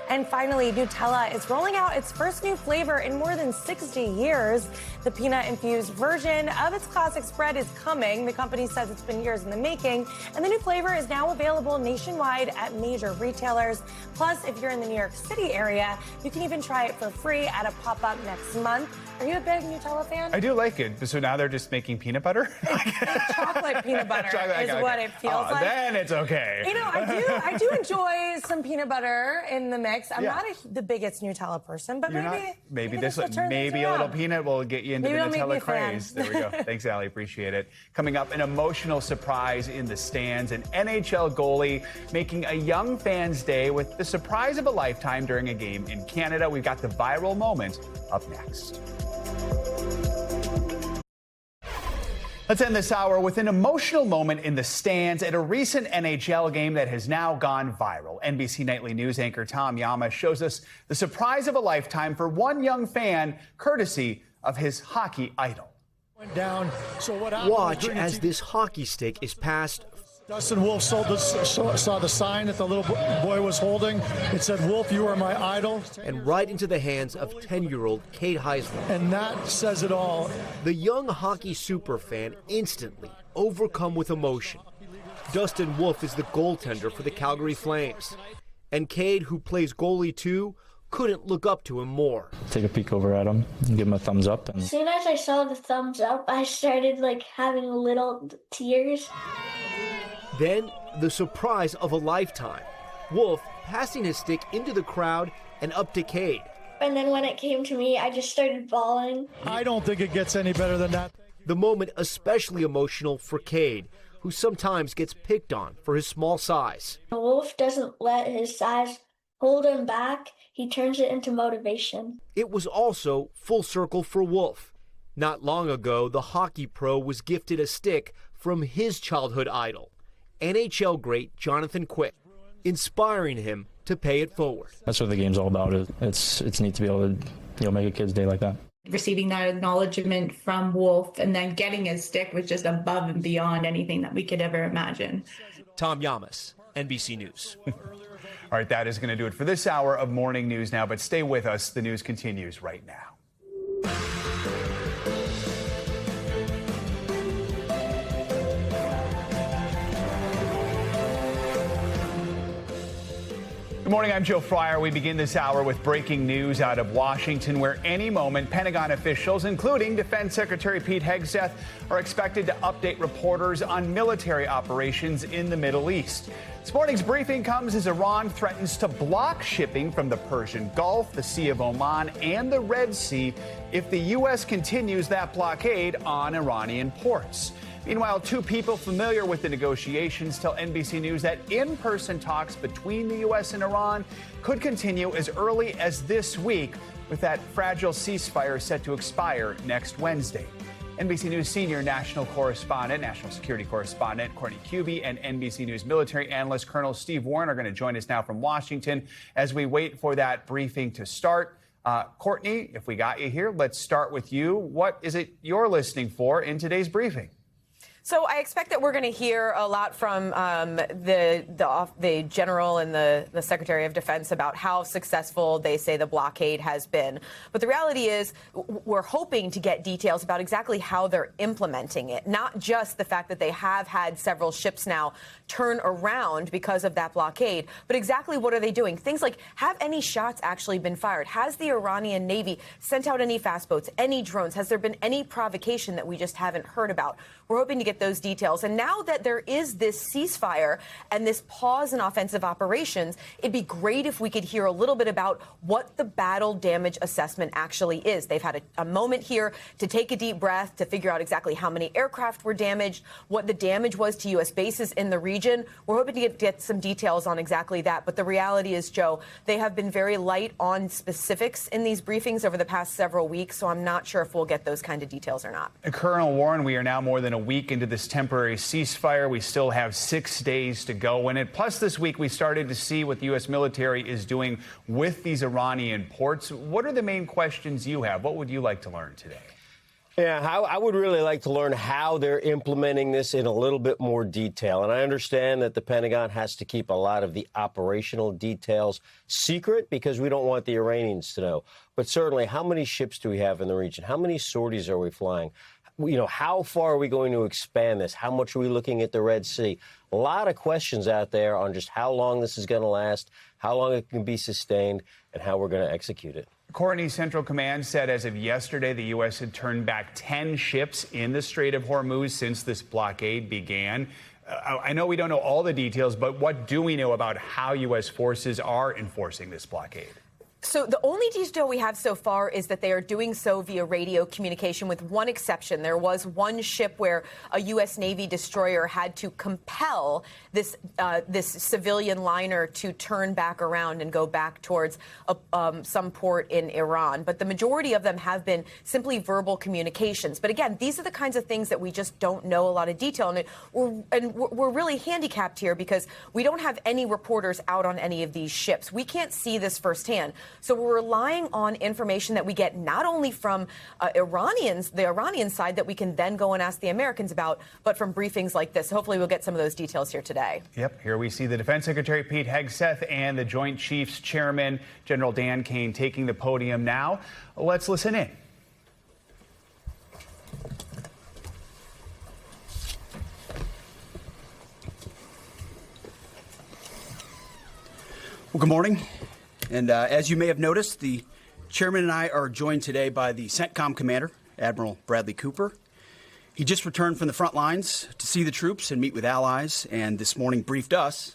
And finally, Nutella is rolling out its first new flavor in more than 60 years. The peanut-infused version of its classic spread is coming. The company says it's been years in the making, and the new flavor is now available nationwide at major retailers. Plus, if you're in the New York City area, you can even try it for free at a pop-up next month. Are you a big Nutella fan? I do like it. So now they're just making peanut butter? Chocolate peanut butter is what it feels like. Then it's okay. You know, I do enjoy some peanut butter in the mix. I'm not the biggest Nutella person, but maybe a little peanut will get you into the Nutella craze. There we go. Thanks, Allie. Appreciate it. Coming up, an emotional surprise in the stands. An NHL goalie making a young fan's day with the surprise of a lifetime during a game in Canada. We've got the viral moment up next. Let's end this hour with an emotional moment in the stands at a recent NHL game that has now gone viral. NBC Nightly News anchor Tom Yama shows us the surprise of a lifetime for one young fan, courtesy of his hockey idol. Watch as this hockey stick is passed. Dustin Wolf saw the sign that the little boy was holding. It said, "Wolf, you are my idol." And right into the hands of 10-year-old Kate Heisler. And that says it all. The young hockey superfan instantly overcome with emotion. Dustin Wolf is the goaltender for the Calgary Flames. And Cade, who plays goalie too, couldn't look up to him more. Take a peek over at him and give him a thumbs up. As soon as I saw the thumbs up, I started having little tears. Then, the surprise of a lifetime. Wolf passing his stick into the crowd and up to Cade. And then when it came to me, I just started bawling. I don't think it gets any better than that. The moment especially emotional for Cade, who sometimes gets picked on for his small size. Wolf doesn't let his size hold him back. He turns it into motivation. It was also full circle for Wolf. Not long ago, the hockey pro was gifted a stick from his childhood idol, NHL great Jonathan Quick, inspiring him to pay it forward. That's what the game's all about. It's neat to be able to make a kid's day like that. Receiving that acknowledgement from Wolf and then getting his stick was just above and beyond anything that we could ever imagine. Tom Yamas, NBC News. All right, that is going to do it for this hour of Morning News Now, but stay with us. The news continues right now. Good morning, I'm Joe Fryer. We begin this hour with breaking news out of Washington, where any moment Pentagon officials, including Defense Secretary Pete Hegseth, are expected to update reporters on military operations in the Middle East. This morning's briefing comes as Iran threatens to block shipping from the Persian Gulf, the Sea of Oman, and the Red Sea if the U.S. continues that blockade on Iranian ports. Meanwhile, two people familiar with the negotiations tell NBC News that in-person talks between the U.S. and Iran could continue as early as this week, with that fragile ceasefire set to expire next Wednesday. NBC News senior national security correspondent Courtney Cubey and NBC News military analyst Colonel Steve Warren are going to join us now from Washington as we wait for that briefing to start. Courtney, if we got you here, let's start with you. What is it you're listening for in today's briefing? So I expect that we're going to hear a lot from the general and the Secretary of Defense about how successful they say the blockade has been. But the reality is we're hoping to get details about exactly how they're implementing it, not just the fact that they have had several ships now turn around because of that blockade, but exactly what are they doing? Things like, have any shots actually been fired? Has the Iranian Navy sent out any fast boats, any drones? Has there been any provocation that we just haven't heard about? We're hoping to get those details. And now that there is this ceasefire and this pause in offensive operations, it'd be great if we could hear a little bit about what the battle damage assessment actually is. They've had a moment here to take a deep breath, to figure out exactly how many aircraft were damaged, what the damage was to U.S. bases in the region. We're hoping to get some details on exactly that. But the reality is, Joe, they have been very light on specifics in these briefings over the past several weeks, so I'm not sure if we'll get those kind of details or not. Colonel Warren, we are now more than a week into this temporary ceasefire. We still have 6 days to go in it. Plus, this week we started to see what the U.S. military is doing with these Iranian ports. What are the main questions you have? What would you like to learn today? Yeah, I would really like to learn how they're implementing this in a little bit more detail. And I understand that the Pentagon has to keep a lot of the operational details secret because we don't want the Iranians to know. But certainly, how many ships do we have in the region? How many sorties are we flying? You know, how far are we going to expand this? How much are we looking at the Red Sea? A lot of questions out there on just how long this is going to last, how long it can be sustained, and how we're going to execute it. Courtney, Central Command said as of yesterday, the U.S. had turned back 10 ships in the Strait of Hormuz since this blockade began. I know we don't know all the details, but what do we know about how U.S. forces are enforcing this blockade? So the only detail we have so far is that they are doing so via radio communication, with one exception. There was one ship where a U.S. Navy destroyer had to compel this civilian liner to turn back around and go back towards some port in Iran. But the majority of them have been simply verbal communications. But again, these are the kinds of things that we just don't know a lot of detail. And we're really handicapped here because we don't have any reporters out on any of these ships. We can't see this firsthand. So we're relying on information that we get not only from the Iranian side that we can then go and ask the Americans about, but from briefings like this. Hopefully we'll get some of those details here today. Yep. Here we see the Defense Secretary Pete Hegseth and the Joint Chiefs Chairman General Dan Kane taking the podium now. Let's listen in. Well, good morning. And as you may have noticed, the chairman and I are joined today by the CENTCOM commander, Admiral Bradley Cooper. He just returned from the front lines to see the troops and meet with allies, and this morning briefed us,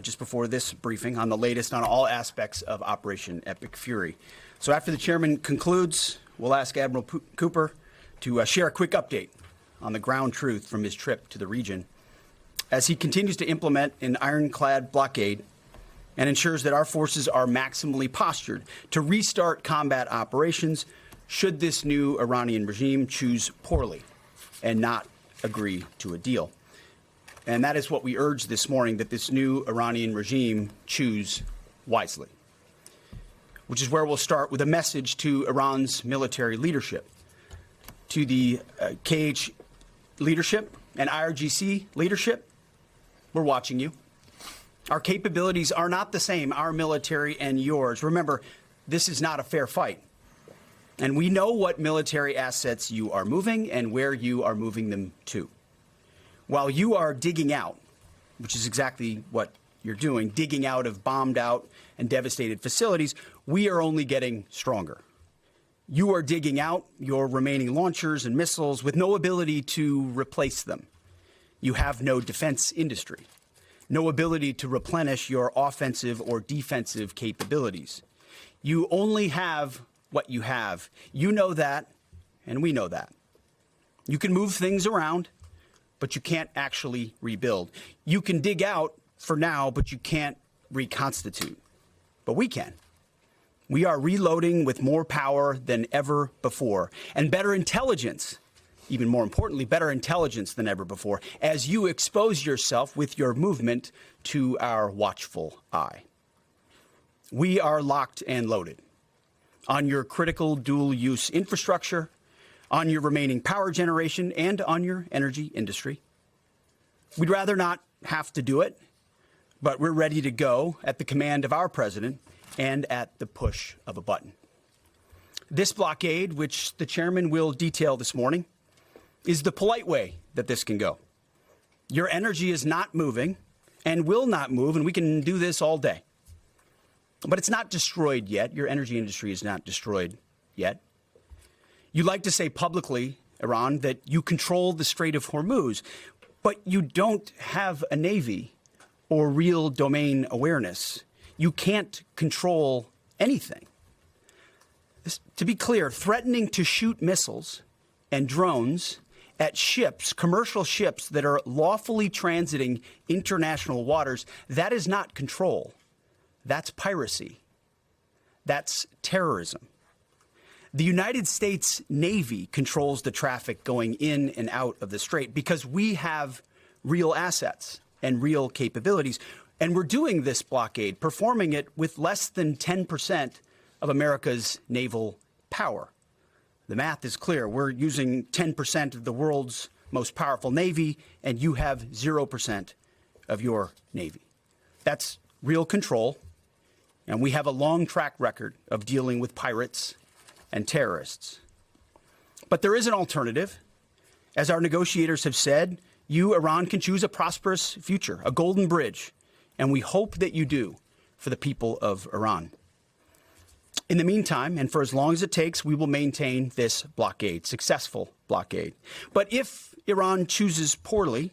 just before this briefing, on the latest on all aspects of Operation Epic Fury. So after the chairman concludes, we'll ask Admiral Cooper to share a quick update on the ground truth from his trip to the region as he continues to implement an ironclad blockade and ensures that our forces are maximally postured to restart combat operations should this new Iranian regime choose poorly and not agree to a deal. And that is what we urge this morning, that this new Iranian regime choose wisely, which is where we'll start with a message to Iran's military leadership, to the KH leadership and IRGC leadership. We're watching you. Our capabilities are not the same, our military and yours. Remember, this is not a fair fight. And we know what military assets you are moving and where you are moving them to. While you are digging out, which is exactly what you're doing, digging out of bombed out and devastated facilities, we are only getting stronger. You are digging out your remaining launchers and missiles with no ability to replace them. You have no defense industry, no ability to replenish your offensive or defensive capabilities. You only have what you have. You know that, and we know that. You can move things around, but you can't actually rebuild. You can dig out for now, but you can't reconstitute. But we can. We are reloading with more power than ever before, and better intelligence, even more importantly, better intelligence than ever before, as you expose yourself with your movement to our watchful eye. We are locked and loaded on your critical dual-use infrastructure, on your remaining power generation, and on your energy industry. We'd rather not have to do it, but we're ready to go at the command of our president and at the push of a button. This blockade, which the chairman will detail this morning, is the polite way that this can go. Your energy is not moving and will not move, and we can do this all day. But it's not destroyed yet. Your energy industry is not destroyed yet. You like to say publicly, Iran, that you control the Strait of Hormuz, but you don't have a navy or real domain awareness. You can't control anything. To be clear, threatening to shoot missiles and drones at ships, commercial ships that are lawfully transiting international waters, that is not control. That's piracy. That's terrorism. The United States Navy controls the traffic going in and out of the strait because we have real assets and real capabilities. And we're doing this blockade, performing it with less than 10% of America's naval power. The math is clear. We're using 10% of the world's most powerful navy, and you have 0% of your navy. That's real control, and we have a long track record of dealing with pirates and terrorists. But there is an alternative. As our negotiators have said, you, Iran, can choose a prosperous future, a golden bridge, and we hope that you do for the people of Iran. In the meantime, and for as long as it takes, we will maintain this blockade, successful blockade. But if Iran chooses poorly,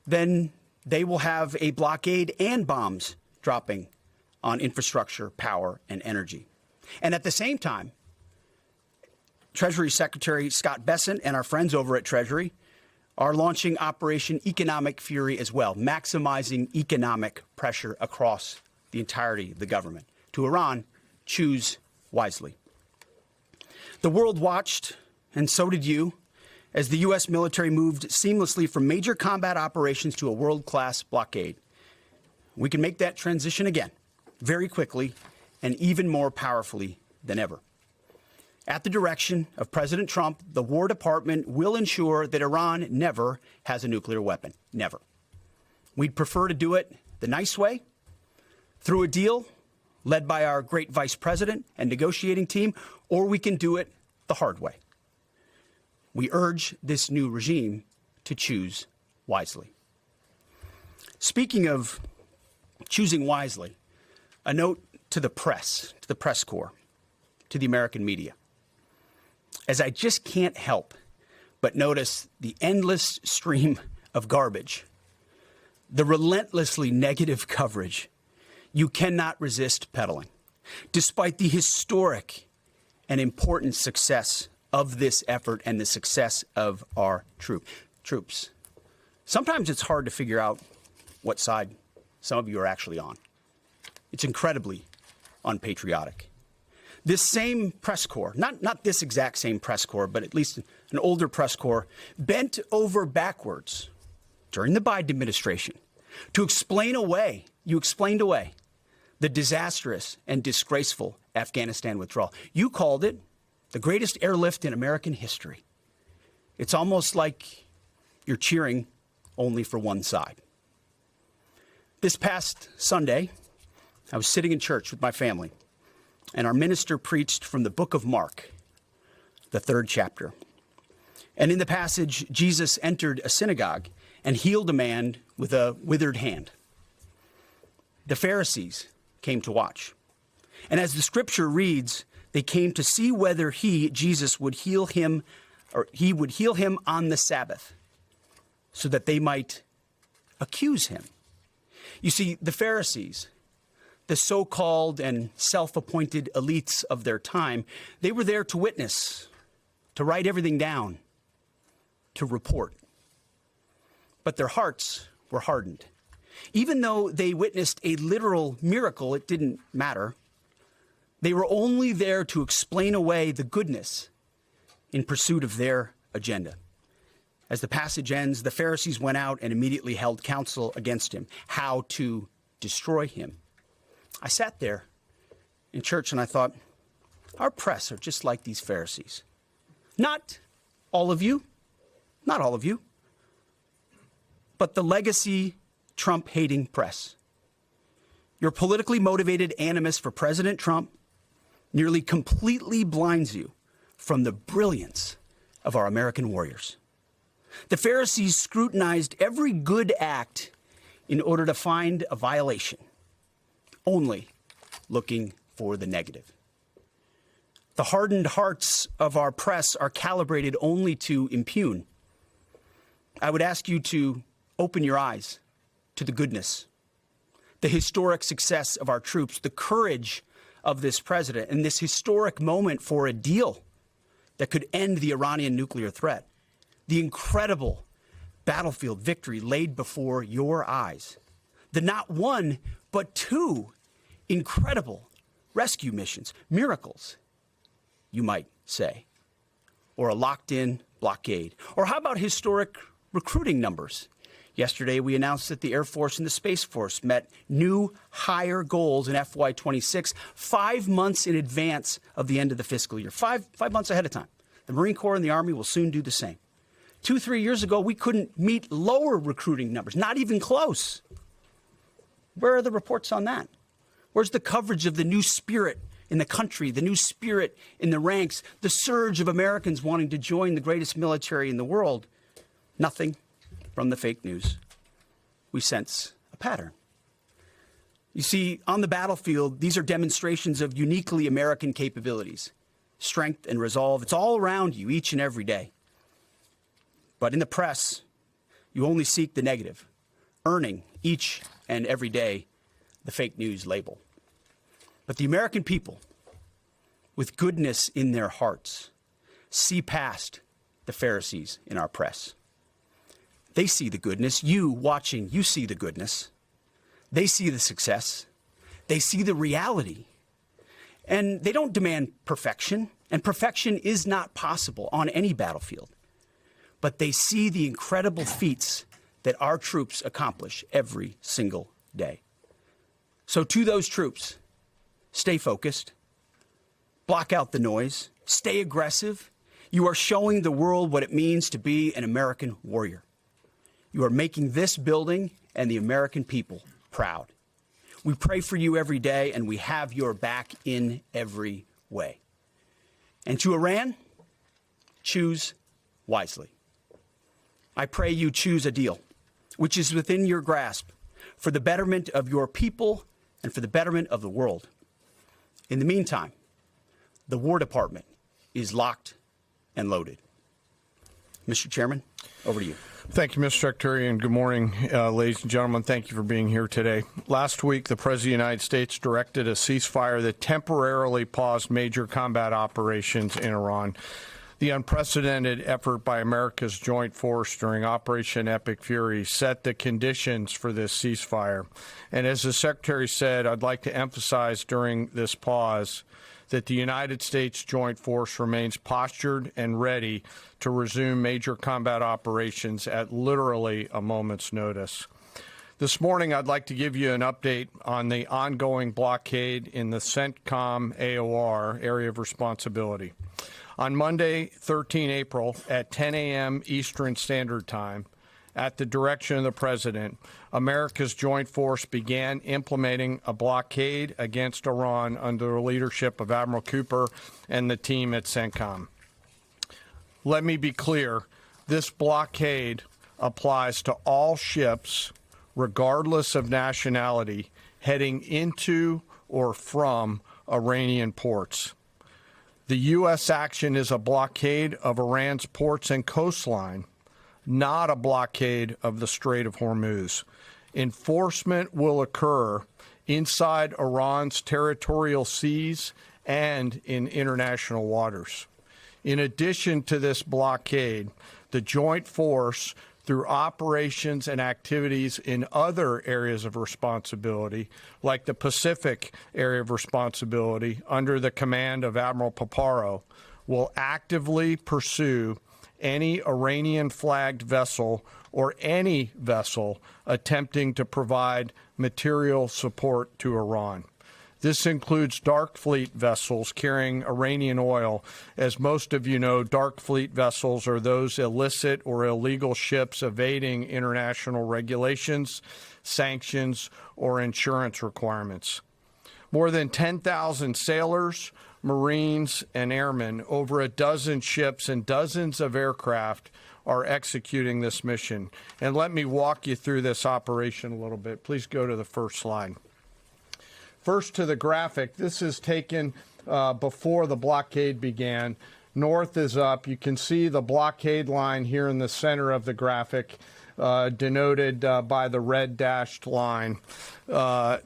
then they will have a blockade and bombs dropping on infrastructure, power, and energy. And at the same time, Treasury Secretary Scott Bessent and our friends over at Treasury are launching Operation Economic Fury as well, maximizing economic pressure across the entirety of the government. To Iran, choose wisely. The world watched, and so did you, as the U.S. military moved seamlessly from major combat operations to a world-class blockade. We can make that transition again, very quickly and even more powerfully than ever. At the direction of President Trump, the War Department will ensure that Iran never has a nuclear weapon. Never. We'd prefer to do it the nice way, through a deal led by our great vice president and negotiating team, or we can do it the hard way. We urge this new regime to choose wisely. Speaking of choosing wisely, a note to the press corps, to the American media. As I just can't help but notice the endless stream of garbage, the relentlessly negative coverage, you cannot resist peddling. Despite the historic and important success of this effort and the success of our troops. Sometimes it's hard to figure out what side some of you are actually on. It's incredibly unpatriotic. This same press corps, not this exact same press corps, but at least an older press corps, bent over backwards during the Biden administration to explain away, the disastrous and disgraceful Afghanistan withdrawal. You called it the greatest airlift in American history. It's almost like you're cheering only for one side. This past Sunday, I was sitting in church with my family, and our minister preached from the book of Mark, the 3rd chapter. And in the passage, Jesus entered a synagogue and healed a man with a withered hand. The Pharisees came to watch. And as the scripture reads, they came to see whether Jesus, would heal him, or he would heal him on the Sabbath, so that they might accuse him. You see, the Pharisees, the so-called and self-appointed elites of their time, they were there to witness, to write everything down, to report. But their hearts were hardened. Even though they witnessed a literal miracle, it didn't matter. They were only there to explain away the goodness in pursuit of their agenda. As the passage ends, the Pharisees went out and immediately held counsel against him, how to destroy him. I sat there in church and I thought, our press are just like these Pharisees. Not all of you, but the legacy Trump-hating press. Your politically motivated animus for President Trump nearly completely blinds you from the brilliance of our American warriors. The Pharisees scrutinized every good act in order to find a violation, only looking for the negative. The hardened hearts of our press are calibrated only to impugn. I would ask you to open your eyes to the goodness, the historic success of our troops, the courage of this president, and this historic moment for a deal that could end the Iranian nuclear threat, the incredible battlefield victory laid before your eyes, the not one, but 2 incredible rescue missions, miracles, you might say, or a locked-in blockade. Or how about historic recruiting numbers? Yesterday, we announced that the Air Force and the Space Force met new higher goals in FY26, 5 months in advance of the end of the fiscal year, five months ahead of time. The Marine Corps and the Army will soon do the same. 2-3 years ago, we couldn't meet lower recruiting numbers, not even close. Where are the reports on that? Where's the coverage of the new spirit in the country, the new spirit in the ranks, the surge of Americans wanting to join the greatest military in the world? Nothing from the fake news. We sense a pattern. You see, on the battlefield, these are demonstrations of uniquely American capabilities, strength and resolve. It's all around you each and every day. But in the press, you only seek the negative, earning each and every day the fake news label. But the American people, with goodness in their hearts, see past the Pharisees in our press. They see the goodness. You watching, you see the goodness. They see the success. They see the reality. And they don't demand perfection, and perfection is not possible on any battlefield. But they see the incredible feats that our troops accomplish every single day. So to those troops, stay focused, block out the noise, stay aggressive. You are showing the world what it means to be an American warrior. You are making this building and the American people proud. We pray for you every day, and we have your back in every way. And to Iran, choose wisely. I pray you choose a deal which is within your grasp for the betterment of your people and for the betterment of the world. In the meantime, the War Department is locked and loaded. Mr. Chairman, over to you. Thank you, Mr. Secretary, and good morning, ladies and gentlemen. Thank you for being here today. Last week, the President of the United States directed a ceasefire that temporarily paused major combat operations in Iran. The unprecedented effort by America's joint force during Operation Epic Fury set the conditions for this ceasefire. And as the Secretary said, I'd like to emphasize during this pause that the United States Joint Force remains postured and ready to resume major combat operations at literally a moment's notice. This morning, I'd like to give you an update on the ongoing blockade in the CENTCOM AOR area of responsibility. On Monday, 13 April, at 10 a.m. Eastern Standard Time, at the direction of the president, America's joint force began implementing a blockade against Iran under the leadership of Admiral Cooper and the team at CENTCOM. Let me be clear, this blockade applies to all ships, regardless of nationality, heading into or from Iranian ports. The U.S. action is a blockade of Iran's ports and coastline, not a blockade of the Strait of Hormuz. Enforcement will occur inside Iran's territorial seas and in international waters. In addition to this blockade, the joint force, through operations and activities in other areas of responsibility, like the Pacific area of responsibility under the command of Admiral Paparo, will actively pursue any Iranian-flagged vessel or any vessel attempting to provide material support to Iran. This includes dark fleet vessels carrying Iranian oil. As most of you know, dark fleet vessels are those illicit or illegal ships evading international regulations, sanctions, or insurance requirements. More than 10,000 sailors, Marines, and airmen, over a dozen ships and dozens of aircraft are executing this mission. And let me walk you through this operation a little bit. Please go to the first slide. First to the graphic. This is taken before the blockade began. North is up. You can see the blockade line here in the center of the graphic, denoted by the red dashed line.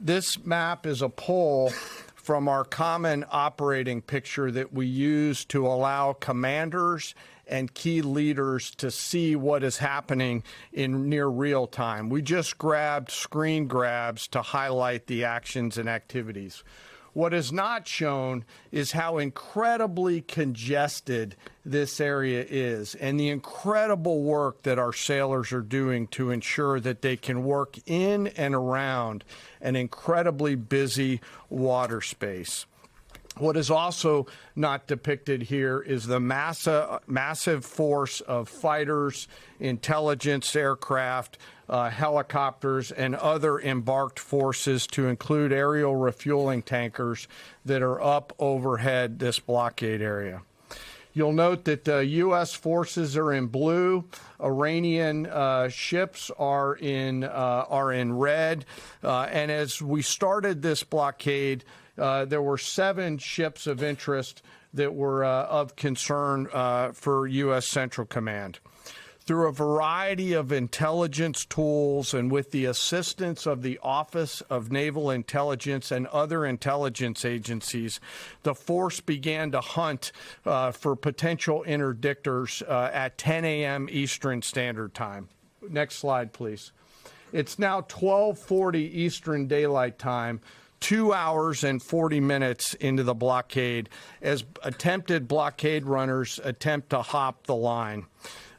This map is a pull from our common operating picture that we use to allow commanders and key leaders to see what is happening in near real time. We just grabbed screen grabs to highlight the actions and activities. What is not shown is how incredibly congested this area is and the incredible work that our sailors are doing to ensure that they can work in and around an incredibly busy water space. What is also not depicted here is the massive force of fighters, intelligence aircraft, helicopters, and other embarked forces, to include aerial refueling tankers, that are up overhead this blockade area. You'll note that U.S. forces are in blue. Iranian ships are in red. And as we started this blockade, there were 7 ships of interest that were of concern for U.S. Central Command. Through a variety of intelligence tools and with the assistance of the Office of Naval Intelligence and other intelligence agencies, the force began to hunt for potential interdictors at 10 a.m. Eastern Standard Time. Next slide, please. It's now 12:40 Eastern Daylight Time. 2 hours and 40 minutes into the blockade, as attempted blockade runners attempt to hop the line.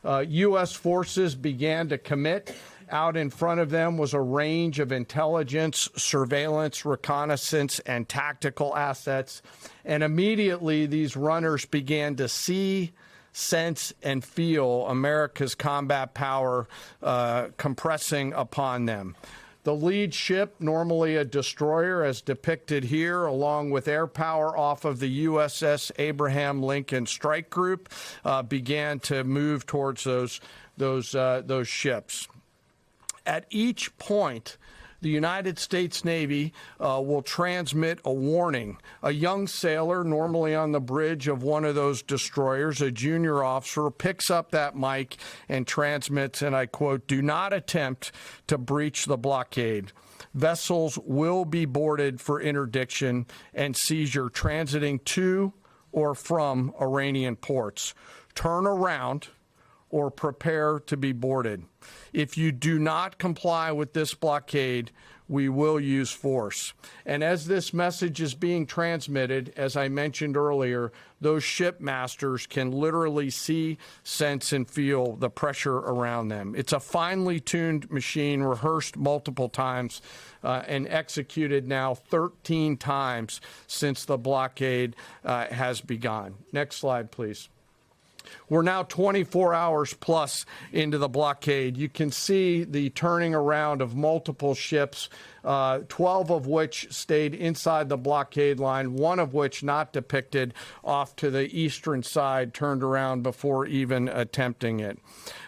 U.S. forces began to commit. Out in front of them was a range of intelligence, surveillance, reconnaissance, and tactical assets. And immediately these runners began to see, sense, and feel America's combat power compressing upon them. The lead ship, normally a destroyer, as depicted here, along with air power off of the USS Abraham Lincoln Strike Group, began to move towards those ships. At each point, the United States Navy will transmit a warning. A young sailor, normally on the bridge of one of those destroyers, a junior officer, picks up that mic and transmits, and I quote, "Do not attempt to breach the blockade. Vessels will be boarded for interdiction and seizure transiting to or from Iranian ports. Turn around or prepare to be boarded. If you do not comply with this blockade, we will use force." And as this message is being transmitted, as I mentioned earlier, those ship masters can literally see, sense, and feel the pressure around them. It's a finely tuned machine, rehearsed multiple times, and executed now 13 times since the blockade has begun. Next slide, please. We're now 24 hours plus into the blockade. You can see the turning around of multiple ships, 12 of which stayed inside the blockade line, one of which not depicted off to the eastern side, turned around before even attempting it.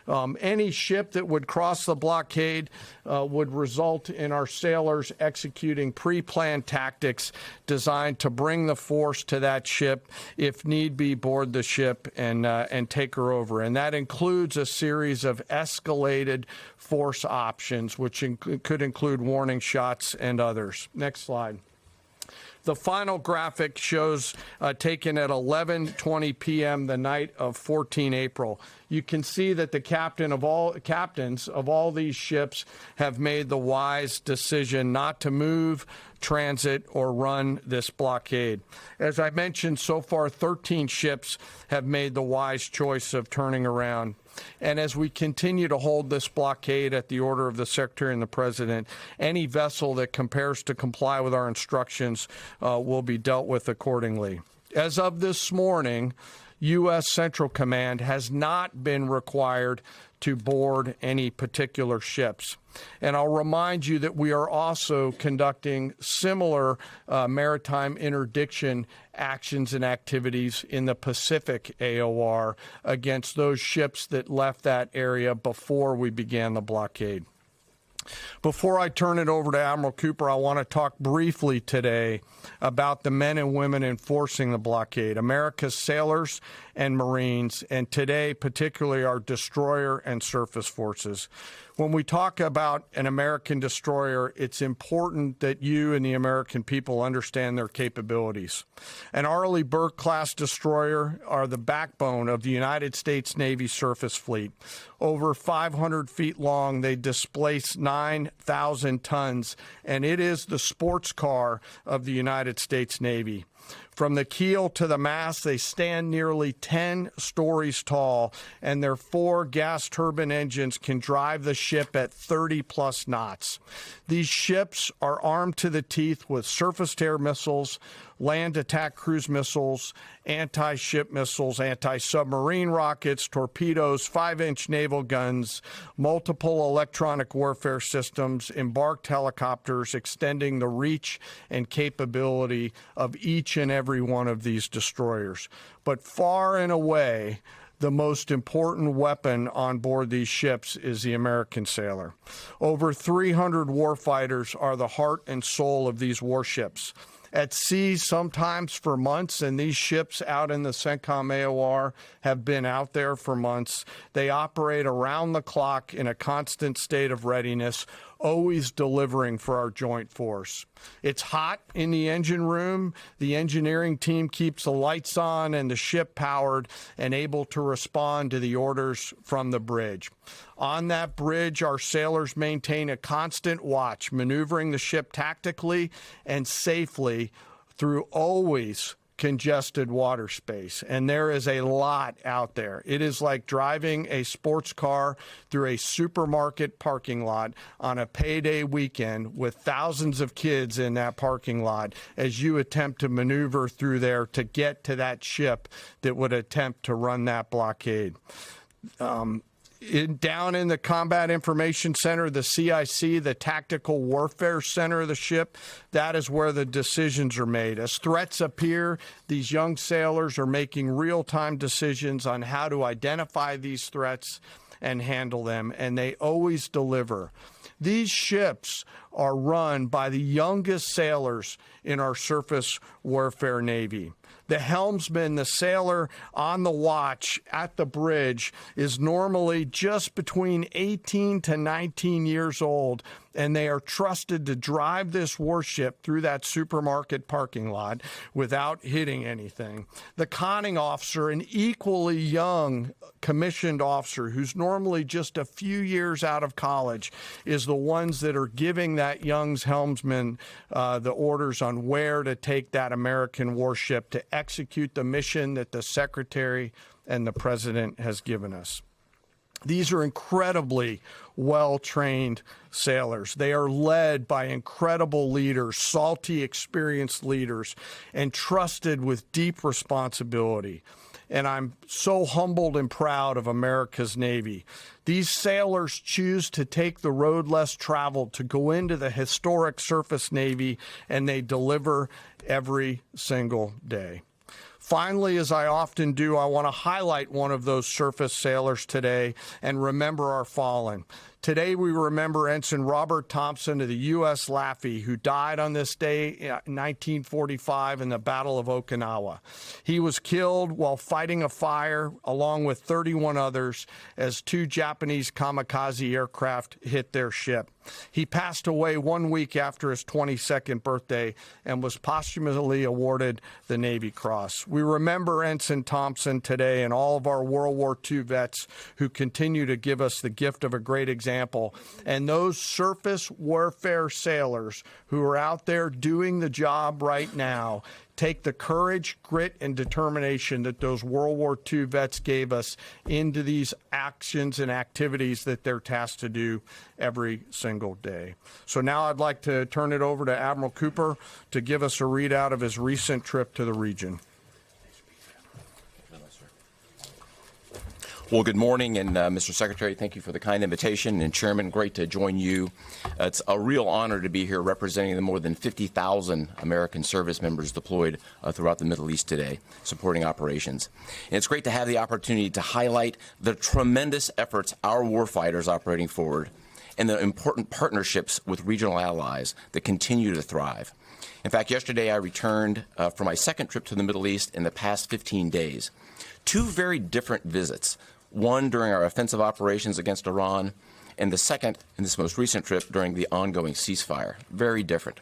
Any ship that would cross the blockade would result in our sailors executing pre-planned tactics designed to bring the force to that ship, if need be, board the ship and take her over. And that includes a series of escalated force options, which could include warning shots and others. Next slide. The final graphic shows taken at 11:20 p.m. the night of 14 April. You can see that the captains of all these ships have made the wise decision not to move, transit, or run this blockade. As I mentioned, so far 13 ships have made the wise choice of turning around. And as we continue to hold this blockade at the order of the Secretary and the President, any vessel that compares to comply with our instructions will be dealt with accordingly. As of this morning, U.S. Central Command has not been required to board any particular ships. And I'll remind you that we are also conducting similar maritime interdiction actions and activities in the Pacific AOR against those ships that left that area before we began the blockade. Before I turn it over to Admiral Cooper, I want to talk briefly today about the men and women enforcing the blockade, America's sailors and Marines, and today particularly our destroyer and surface forces. When we talk about an American destroyer, it's important that you and the American people understand their capabilities. An Arleigh Burke-class destroyer are the backbone of the United States Navy surface fleet. Over 500 feet long, they displace 9,000 tons, and it is the sports car of the United States Navy. From the keel to the mast, they stand nearly 10 stories tall, and their 4 gas turbine engines can drive the ship at 30-plus knots. These ships are armed to the teeth with surface-to-air missiles, land attack cruise missiles, anti-ship missiles, anti-submarine rockets, torpedoes, 5-inch naval guns, multiple electronic warfare systems, embarked helicopters, extending the reach and capability of each and every one of these destroyers. But far and away, the most important weapon on board these ships is the American sailor. Over 300 warfighters are the heart and soul of these warships. At sea, sometimes for months, and these ships out in the CENTCOM AOR have been out there for months. They operate around the clock in a constant state of readiness, always delivering for our joint force. It's hot in the engine room. The engineering team keeps the lights on and the ship powered and able to respond to the orders from the bridge. On that bridge, our sailors maintain a constant watch, maneuvering the ship tactically and safely through always congested water space. And there is a lot out there. It is like driving a sports car through a supermarket parking lot on a payday weekend with thousands of kids in that parking lot as you attempt to maneuver through there to get to that ship that would attempt to run that blockade. Down in the Combat Information Center, the CIC, the Tactical Warfare Center of the ship, that is where the decisions are made. As threats appear, these young sailors are making real-time decisions on how to identify these threats and handle them, and they always deliver. These ships are run by the youngest sailors in our surface warfare Navy. The helmsman, the sailor on the watch at the bridge, is normally just between 18 to 19 years old, and they are trusted to drive this warship through that supermarket parking lot without hitting anything. The conning officer, an equally young commissioned officer who's normally just a few years out of college, is the ones that are giving that young helmsman the orders on where to take that American warship to execute the mission that the Secretary and the President has given us. These are incredibly well-trained sailors. They are led by incredible leaders, salty, experienced leaders, and trusted with deep responsibility. and I'm so humbled and proud of America's Navy. These sailors choose to take the road less traveled to go into the historic surface Navy, and they deliver every single day. Finally, as I often do, I want to highlight one of those surface sailors today and remember our fallen. Today, we remember Ensign Robert Thompson of the U.S. Laffey, who died on this day in 1945 in the Battle of Okinawa. He was killed while fighting a fire along with 31 others as 2 Japanese kamikaze aircraft hit their ship. He passed away 1 week after his 22nd birthday and was posthumously awarded the Navy Cross. We remember Ensign Thompson today and all of our World War II vets who continue to give us the gift of a great example. And those surface warfare sailors who are out there doing the job right now take the courage, grit, and determination that those World War II vets gave us into these actions and activities that they're tasked to do every single day. So now I'd like to turn it over to Admiral Cooper to give us a readout of his recent trip to the region. Well, good morning, and Mr. Secretary, thank you for the kind invitation, and Chairman, great to join you. It's a real honor to be here representing the more than 50,000 American service members deployed throughout the Middle East today, supporting operations. And it's great to have the opportunity to highlight the tremendous efforts our warfighters operating forward and the important partnerships with regional allies that continue to thrive. In fact, yesterday I returned from my second trip to the Middle East in the past 15 days. 2 very different visits. One during our offensive operations against Iran, and the second in this most recent trip during the ongoing ceasefire. Very different.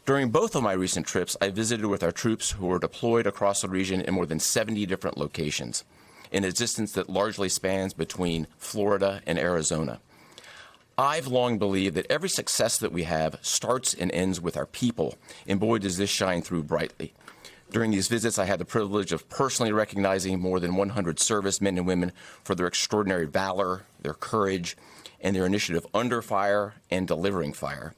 During both of my recent trips, I visited with our troops who were deployed across the region in more than 70 different locations, in a distance that largely spans between Florida and Arizona. I've long believed that every success that we have starts and ends with our people, and boy, does this shine through brightly. During these visits, I had the privilege of personally recognizing more than 100 servicemen and women for their extraordinary valor, their courage, and their initiative under fire and delivering fire.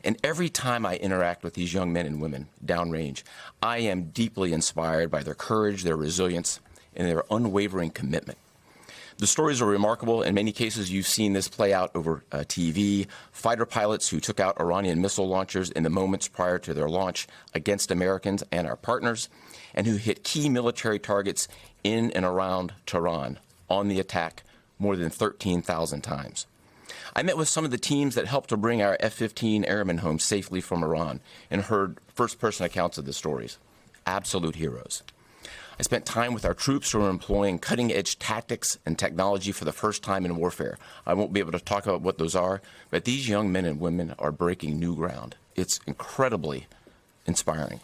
And every time I interact with these young men and women downrange, I am deeply inspired by their courage, their resilience, and their unwavering commitment. The stories are remarkable. In many cases, you've seen this play out over TV. Fighter pilots who took out Iranian missile launchers in the moments prior to their launch against Americans and our partners, and who hit key military targets in and around Tehran on the attack more than 13,000 times. I met with some of the teams that helped to bring our F-15 airmen home safely from Iran and heard first-person accounts of the stories. Absolute heroes. I spent time with our troops who are employing cutting-edge tactics and technology for the first time in warfare. I won't be able to talk about what those are, but these young men and women are breaking new ground. It's incredibly inspiring.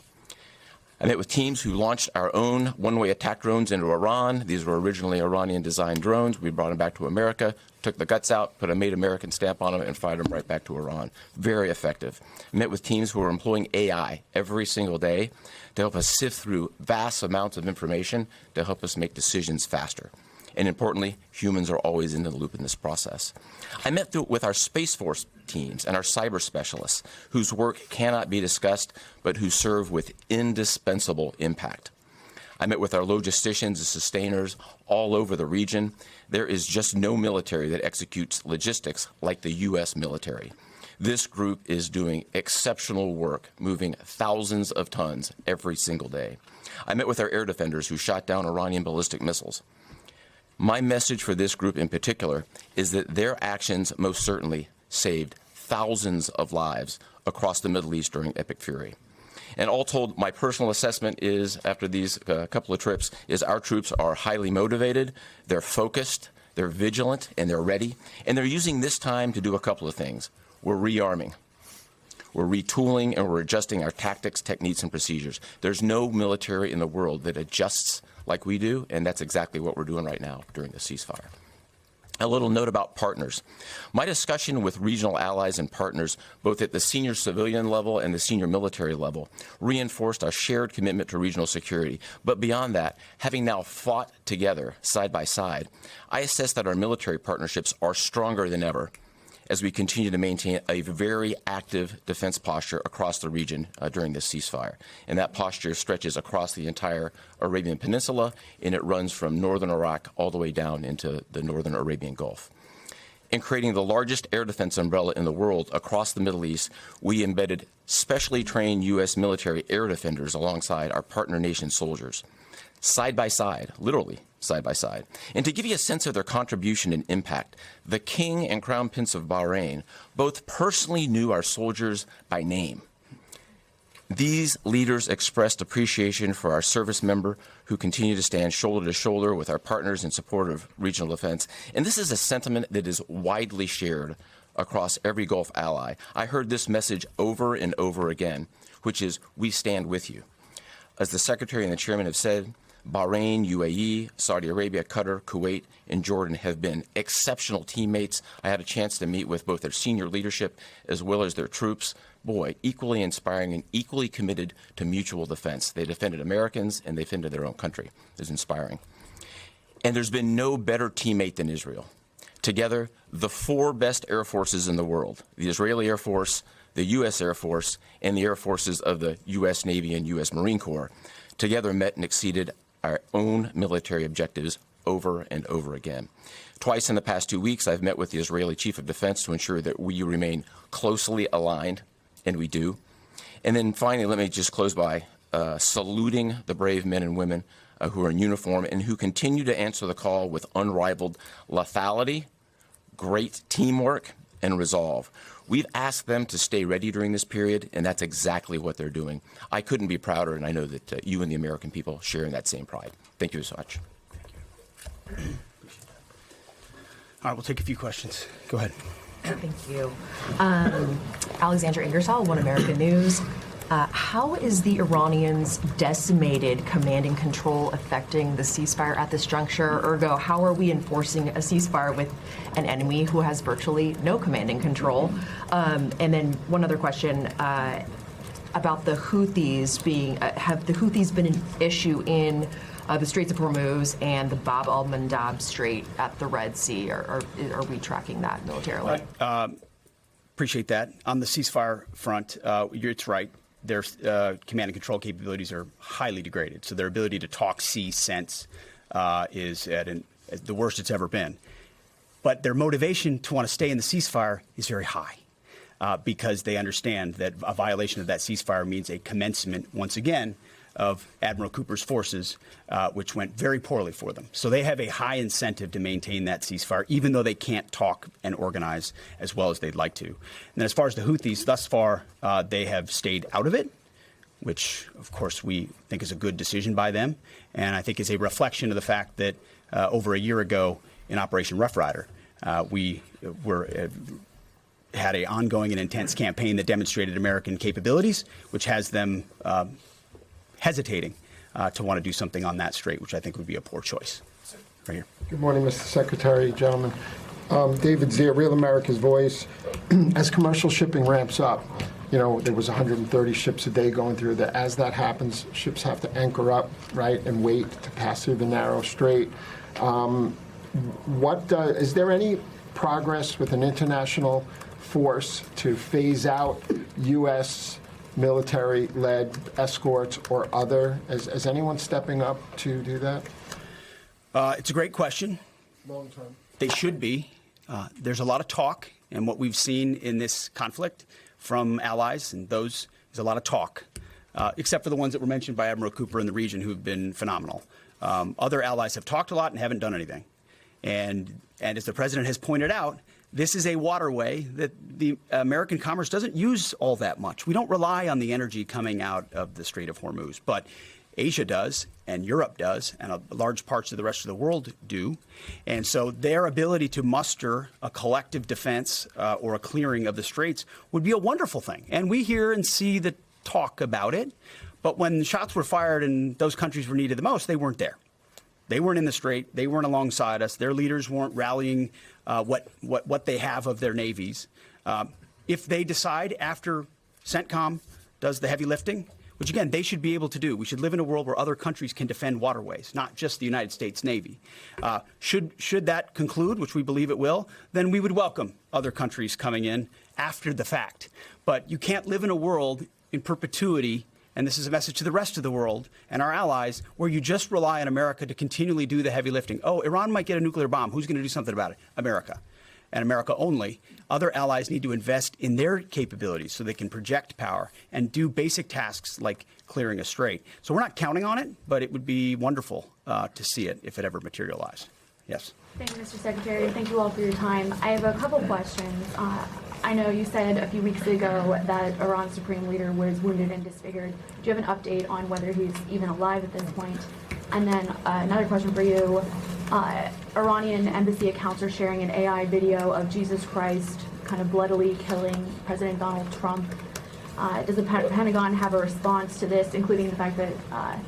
I met with teams who launched our own one-way attack drones into Iran. These were originally Iranian-designed drones. We brought them back to America, took the guts out, put a Made American stamp on them, and fired them right back to Iran. Very effective. I met with teams who are employing AI every single day to help us sift through vast amounts of information to help us make decisions faster. And importantly, humans are always in the loop in this process. I met with our Space Force teams and our cyber specialists, whose work cannot be discussed, but who serve with indispensable impact. I met with our logisticians and sustainers all over the region. There is just no military that executes logistics like the U.S. military. This group is doing exceptional work, moving thousands of tons every single day. I met with our air defenders who shot down Iranian ballistic missiles. My message for this group in particular is that their actions most certainly saved thousands of lives across the Middle East during Epic Fury. And all told, my personal assessment is, after these couple of trips, is our troops are highly motivated, they're focused, they're vigilant, and they're ready. And they're using this time to do a couple of things. We're rearming, we're retooling, and we're adjusting our tactics, techniques, and procedures. There's no military in the world that adjusts like we do, and that's exactly what we're doing right now during the ceasefire. A little note about partners. My discussion with regional allies and partners, both at the senior civilian level and the senior military level, reinforced our shared commitment to regional security. But beyond that, having now fought together side by side, I assess that our military partnerships are stronger than ever, as we continue to maintain a very active defense posture across the region during this ceasefire. And that posture stretches across the entire Arabian Peninsula, and it runs from northern Iraq all the way down into the northern Arabian Gulf. In creating the largest air defense umbrella in the world across the Middle East, we embedded specially trained U.S. military air defenders alongside our partner nation soldiers, side by side, literally side by side. And to give you a sense of their contribution and impact, the King and Crown Prince of Bahrain both personally knew our soldiers by name. These leaders expressed appreciation for our service member who continue to stand shoulder to shoulder with our partners in support of regional defense. And this is a sentiment that is widely shared across every Gulf ally. I heard this message over and over again, which is, we stand with you. As the Secretary and the Chairman have said, Bahrain, UAE, Saudi Arabia, Qatar, Kuwait, and Jordan have been exceptional teammates. I had a chance to meet with both their senior leadership as well as their troops. Boy, equally inspiring and equally committed to mutual defense. They defended Americans and they defended their own country. It was inspiring. And there's been no better teammate than Israel. Together, the four best air forces in the world, the Israeli Air Force, the U.S. Air Force, and the air forces of the U.S. Navy and U.S. Marine Corps, together met and exceeded our own military objectives over and over again. Twice in the past 2 weeks, I've met with the Israeli Chief of Defense to ensure that we remain closely aligned, and we do. And then finally, let me just close by saluting the brave men and women who are in uniform and who continue to answer the call with unrivaled lethality, great teamwork, and resolve. We've asked them to stay ready during this period, and that's exactly what they're doing. I couldn't be prouder, and I know that you and the American people share in that same pride. Thank you so much. Thank you. All right, we'll take a few questions. Go ahead. Thank you. Alexandra Ingersoll, One American News. How is the Iranians' decimated command and control affecting the ceasefire at this juncture? Ergo, how are we enforcing a ceasefire with an enemy who has virtually no command and control? And then one other question about the Houthis being, have the Houthis been an issue in the Straits of Hormuz and the Bab al-Mandab Strait at the Red Sea? Or are we tracking that militarily? Appreciate that. On the ceasefire front, it's right. Their command and control capabilities are highly degraded. So their ability to talk, see, sense is at the worst it's ever been. But their motivation to want to stay in the ceasefire is very high because they understand that a violation of that ceasefire means a commencement, once again, of Admiral Cooper's forces, which went very poorly for them. So they have a high incentive to maintain that ceasefire, even though they can't talk and organize as well as they'd like to. And then as far as the Houthis, thus far, they have stayed out of it, which, of course, we think is a good decision by them. And I think is a reflection of the fact that over a year ago in Operation Rough Rider, we had an ongoing and intense campaign that demonstrated American capabilities, which has them hesitating to want to do something on that strait, which I think would be a poor choice. Right here. Good morning, Mr. Secretary, gentlemen. David Zier, Real America's Voice. As commercial shipping ramps up, you know, there was 130 ships a day going through there. As that happens, ships have to anchor up, right, and wait to pass through the narrow strait. Is there any progress with an international force to phase out U.S. military-led escorts or other? Is anyone stepping up to do that? It's a great question. Long term. They should be. There's a lot of talk, and what we've seen in this conflict from allies, and those is a lot of talk, except for the ones that were mentioned by Admiral Cooper in the region who have been phenomenal. Other allies have talked a lot and haven't done anything. And as the president has pointed out, this is a waterway that the American commerce doesn't use all that much. We don't rely on the energy coming out of the Strait of Hormuz, but Asia does, and Europe does, and large parts of the rest of the world do. And so their ability to muster a collective defense or a clearing of the straits would be a wonderful thing. And we hear and see the talk about it, but when the shots were fired and those countries were needed the most, they weren't there. They weren't in the strait. They weren't alongside us. Their leaders weren't rallying what they have of their navies. If they decide after CENTCOM does the heavy lifting, which, again, they should be able to do. We should live in a world where other countries can defend waterways, not just the United States Navy. Should that conclude, which we believe it will, then we would welcome other countries coming in after the fact. But you can't live in a world in perpetuity, and this is a message to the rest of the world and our allies, where you just rely on America to continually do the heavy lifting. Oh, Iran might get a nuclear bomb. Who's going to do something about it? America. And America only. Other allies need to invest in their capabilities so they can project power and do basic tasks like clearing a strait. So we're not counting on it, but it would be wonderful to see it if it ever materialized. Yes. Thank you, Mr. Secretary. Thank you all for your time. I have a couple questions. I know you said a few weeks ago that Iran's supreme leader was wounded and disfigured. Do you have an update on whether he's even alive at this point? And then another question for you. Iranian embassy accounts are sharing an AI video of Jesus Christ kind of bloodily killing President Donald Trump. Does the Pentagon have a response to this, including the fact that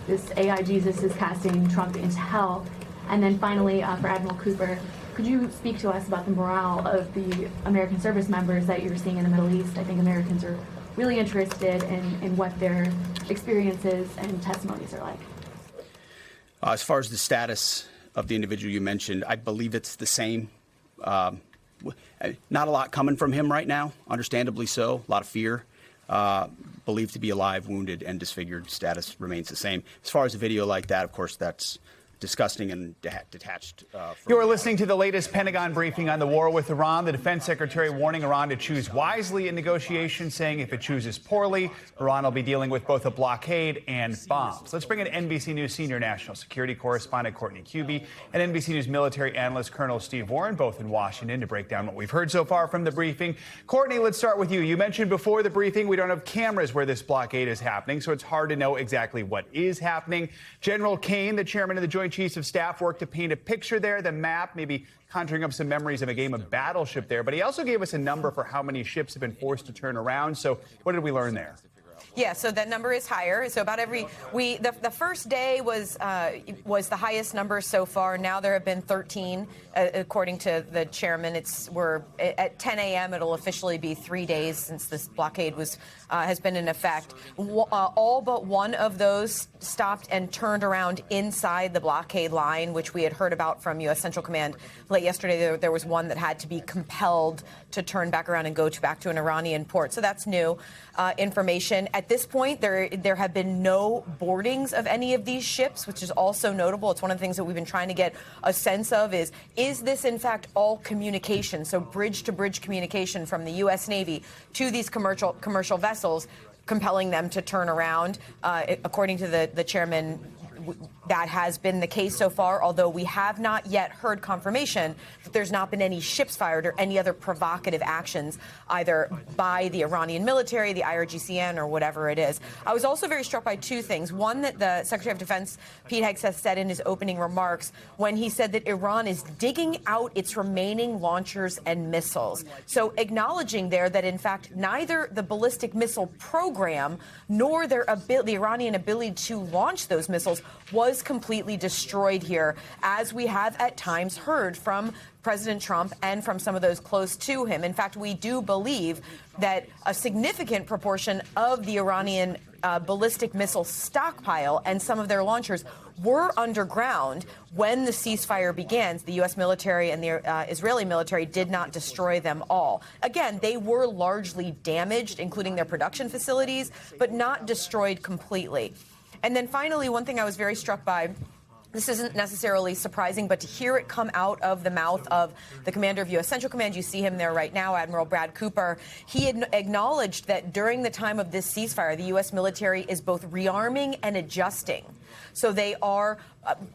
this AI Jesus is casting Trump into hell? And then finally, for Admiral Cooper, could you speak to us about the morale of the American service members that you're seeing in the Middle East? I think Americans are really interested in what their experiences and testimonies are like. As far as the status of the individual you mentioned, I believe it's the same. Not a lot coming from him right now, understandably so. A lot of fear. Believed to be alive, wounded, and disfigured. Status remains the same. As far as a video like that, of course, that's disgusting and detached. You are listening to the latest Pentagon briefing on the war with Iran. The defense secretary warning Iran to choose wisely in negotiations, saying if it chooses poorly, Iran will be dealing with both a blockade and bombs. Let's bring in NBC News senior national security correspondent Courtney Cubie and NBC News military analyst Colonel Steve Warren, both in Washington, to break down what we've heard so far from the briefing. Courtney, let's start with you. You mentioned before the briefing we don't have cameras where this blockade is happening, so it's hard to know exactly what is happening. General Kane, the chairman of the Joint Chiefs of Staff, worked to paint a picture there, the map, maybe conjuring up some memories of a game of Battleship there. But he also gave us a number for how many ships have been forced to turn around. So what did we learn there? Yeah, so that number is higher. So about the first day was the highest number so far. Now there have been 13, according to the chairman. We're at 10 a.m. It'll officially be 3 days since this blockade has been in effect. All but one of those stopped and turned around inside the blockade line, which we had heard about from U.S. Central Command late yesterday. There was one that had to be compelled to turn back around and go back to an Iranian port. So that's new information. At this point, there have been no boardings of any of these ships, which is also notable. It's one of the things that we've been trying to get a sense of is this, in fact, all communication, so bridge-to-bridge communication from the U.S. Navy to these commercial vessels, compelling them to turn around. According to the chairman, that has been the case so far, although we have not yet heard confirmation that there's not been any ships fired or any other provocative actions, either by the Iranian military, the IRGCN, or whatever it is. I was also very struck by two things. One, that the Secretary of Defense, Pete Hegseth, said in his opening remarks when he said that Iran is digging out its remaining launchers and missiles. So acknowledging there that, in fact, neither the ballistic missile program nor the Iranian ability to launch those missiles was completely destroyed here, as we have at times heard from President Trump and from some of those close to him. In fact, we do believe that a significant proportion of the Iranian ballistic missile stockpile and some of their launchers were underground when the ceasefire began. The U.S. military and the Israeli military did not destroy them all. Again, they were largely damaged, including their production facilities, but not destroyed completely. And then finally, one thing I was very struck by, this isn't necessarily surprising, but to hear it come out of the mouth of the commander of U.S. Central Command, you see him there right now, Admiral Brad Cooper, he had acknowledged that during the time of this ceasefire, the U.S. military is both rearming and adjusting. So they are,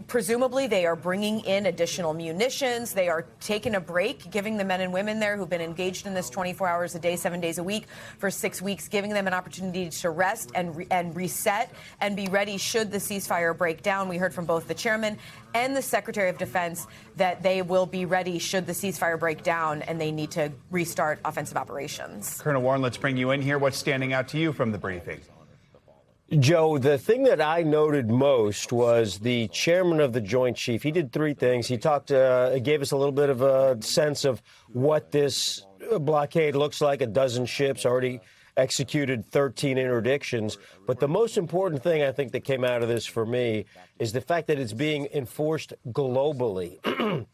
presumably, they are bringing in additional munitions. They are taking a break, giving the men and women there who've been engaged in this 24 hours a day, 7 days a week for 6 weeks, giving them an opportunity to rest and reset and be ready should the ceasefire break down. We heard from both the chairman and the Secretary of Defense that they will be ready should the ceasefire break down and they need to restart offensive operations. Colonel Warren, let's bring you in here. What's standing out to you from the briefing? Joe, the thing that I noted most was the chairman of the Joint Chief. He did three things. He gave us a little bit of a sense of what this blockade looks like. A dozen ships already executed 13 interdictions. But the most important thing I think that came out of this for me is the fact that it's being enforced globally.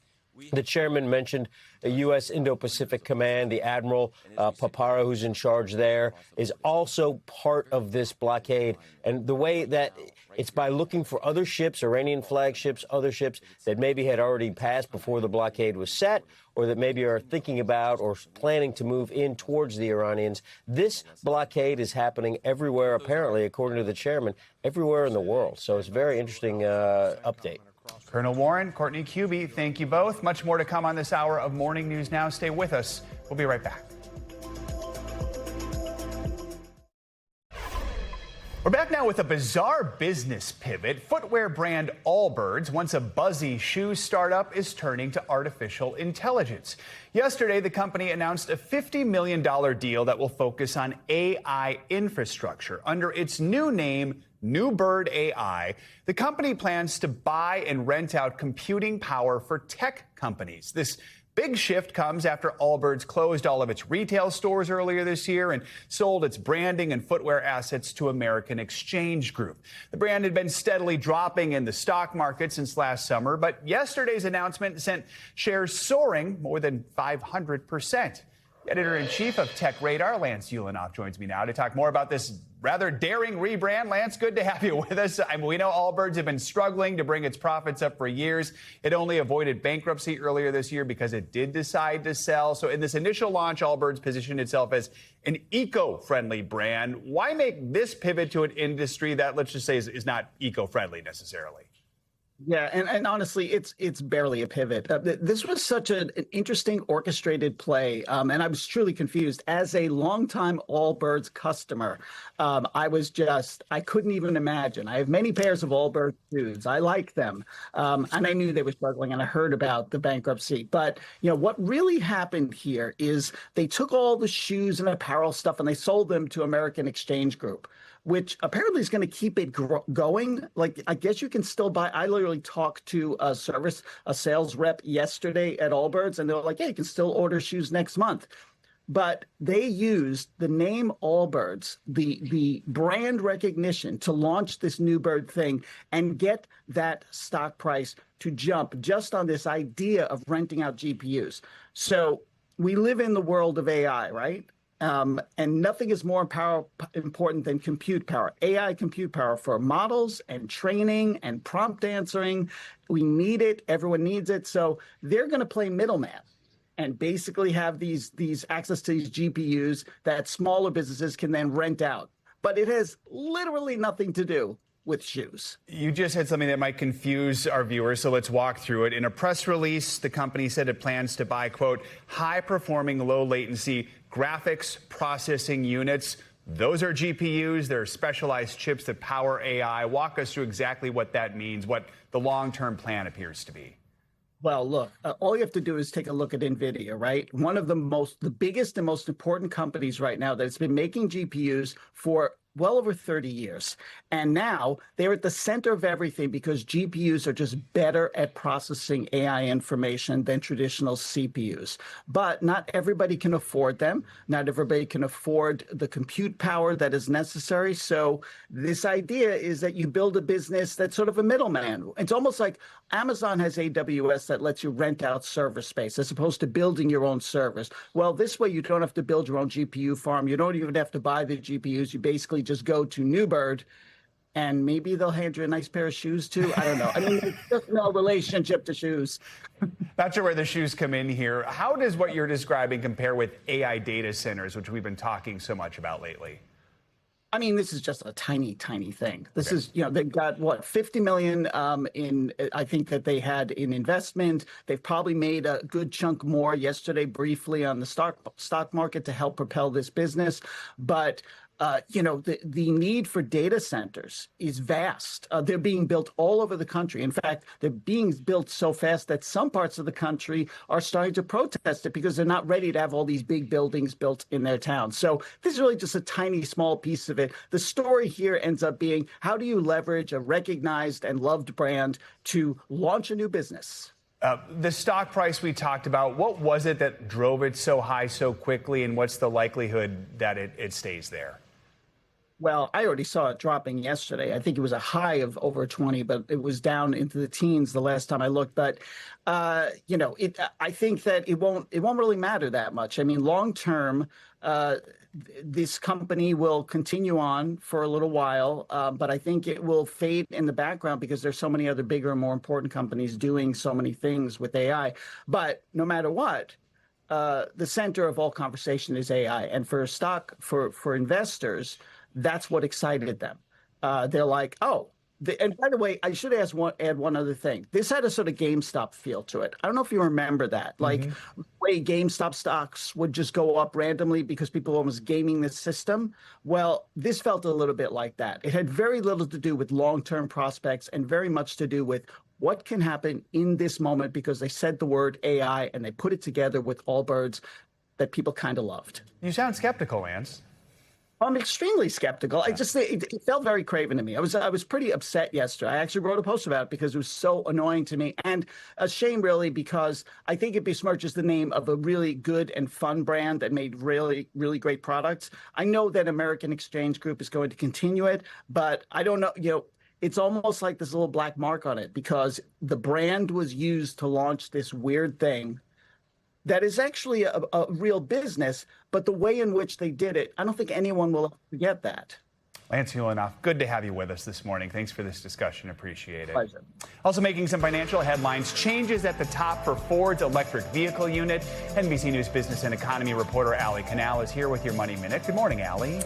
The chairman mentioned a U.S. Indo-Pacific Command. The Admiral Papara, who's in charge there, is also part of this blockade. And the way that it's by looking for other ships, Iranian flag ships, other ships that maybe had already passed before the blockade was set, or that maybe are thinking about or planning to move in towards the Iranians. This blockade is happening everywhere, apparently, according to the chairman, everywhere in the world. So it's a very interesting update. Colonel Warren, Courtney Cubey, thank you both. Much more to come on this hour of Morning News Now. Stay with us. We'll be right back. We're back now with a bizarre business pivot. Footwear brand Allbirds, once a buzzy shoe startup, is turning to artificial intelligence. Yesterday, the company announced a $50 million deal that will focus on AI infrastructure. Under its new name, New Bird AI, the company plans to buy and rent out computing power for tech companies. This big shift comes after Allbirds closed all of its retail stores earlier this year and sold its branding and footwear assets to American Exchange Group. The brand had been steadily dropping in the stock market since last summer, but yesterday's announcement sent shares soaring more than 500%. Editor-in-chief of Tech Radar, Lance Ulanoff, joins me now to talk more about this rather daring rebrand. Lance, good to have you with us. We know Allbirds have been struggling to bring its profits up for years. It only avoided bankruptcy earlier this year because it did decide to sell. So in this initial launch, Allbirds positioned itself as an eco-friendly brand. Why make this pivot to an industry that, let's just say, is not eco-friendly necessarily? Yeah, and honestly, it's barely a pivot. This was such an interesting orchestrated play, and I was truly confused. As a longtime Allbirds customer, I couldn't even imagine. I have many pairs of Allbirds shoes. I like them, and I knew they were struggling, and I heard about the bankruptcy. But what really happened here is they took all the shoes and apparel stuff and they sold them to American Exchange Group, which apparently is going to keep it going. Like, I guess you can still buy. I literally talked to a sales rep yesterday at Allbirds, and they were like, "Yeah, you can still order shoes next month." But they used the name Allbirds, the brand recognition, to launch this New Bird thing and get that stock price to jump just on this idea of renting out GPUs. So we live in the world of AI, right? And nothing is more important than compute power, AI compute power for models and training and prompt answering. We need it. Everyone needs it. So they're going to play middleman and basically have these access to these GPUs that smaller businesses can then rent out. But it has literally nothing to do with shoes. You just said something that might confuse our viewers, so let's walk through it. In a press release, the company said it plans to buy, quote, high-performing, low-latency graphics processing units. Those are GPUs. They're specialized chips that power AI. Walk us through exactly what that means, what the long-term plan appears to be. Well, look, all you have to do is take a look at NVIDIA, right? One of the biggest and most important companies right now that's been making GPUs for well over 30 years. And now they're at the center of everything because GPUs are just better at processing AI information than traditional CPUs. But not everybody can afford them. Not everybody can afford the compute power that is necessary. So this idea is that you build a business that's sort of a middleman. It's almost like Amazon has AWS that lets you rent out server space as opposed to building your own servers. Well, this way you don't have to build your own GPU farm. You don't even have to buy the GPUs. You basically just go to New Bird, and maybe they'll hand you a nice pair of shoes too. I don't know. I mean, there's just no relationship to shoes. Not sure where the shoes come in here. How does what you're describing compare with AI data centers, which we've been talking so much about lately? I mean, this is just a tiny, tiny thing. This is, they've got, what, 50 million I think that they had in investment. They've probably made a good chunk more yesterday briefly on the stock market to help propel this business. But the need for data centers is vast. They're being built all over the country. In fact, they're being built so fast that some parts of the country are starting to protest it because they're not ready to have all these big buildings built in their town. So this is really just a tiny, small piece of it. The story here ends up being, how do you leverage a recognized and loved brand to launch a new business? The stock price we talked about, what was it that drove it so high so quickly, and what's the likelihood that it stays there? Well, I already saw it dropping yesterday. I think it was a high of over 20, but it was down into the teens the last time I looked. But I think that it won't really matter that much. I mean, long term, this company will continue on for a little while, but I think it will fade in the background because there's so many other bigger and more important companies doing so many things with AI. But no matter what, the center of all conversation is AI. And for for investors, that's what excited them. They're like, oh. And by the way, I should add one other thing. This had a sort of GameStop feel to it. I don't know if you remember that. Like the way GameStop stocks would just go up randomly because people were almost gaming the system. Well, this felt a little bit like that. It had very little to do with long-term prospects and very much to do with what can happen in this moment because they said the word AI and they put it together with Allbirds that people kind of loved. You sound skeptical, Lance. I'm extremely skeptical. I just it felt very craven to me. I was pretty upset yesterday. I actually wrote a post about it because it was so annoying to me, and a shame really because I think it besmirches the name of a really good and fun brand that made really, really great products. I know that American Exchange Group is going to continue it, but I don't know. It's almost like this little black mark on it because the brand was used to launch this weird thing that is actually a real business, but the way in which they did it, I don't think anyone will forget that. Lance Ulanoff, good to have you with us this morning. Thanks for this discussion. Appreciate it. Pleasure. Also making some financial headlines, changes at the top for Ford's electric vehicle unit. NBC News business and economy reporter Allie Canal is here with your Money Minute. Good morning, Allie.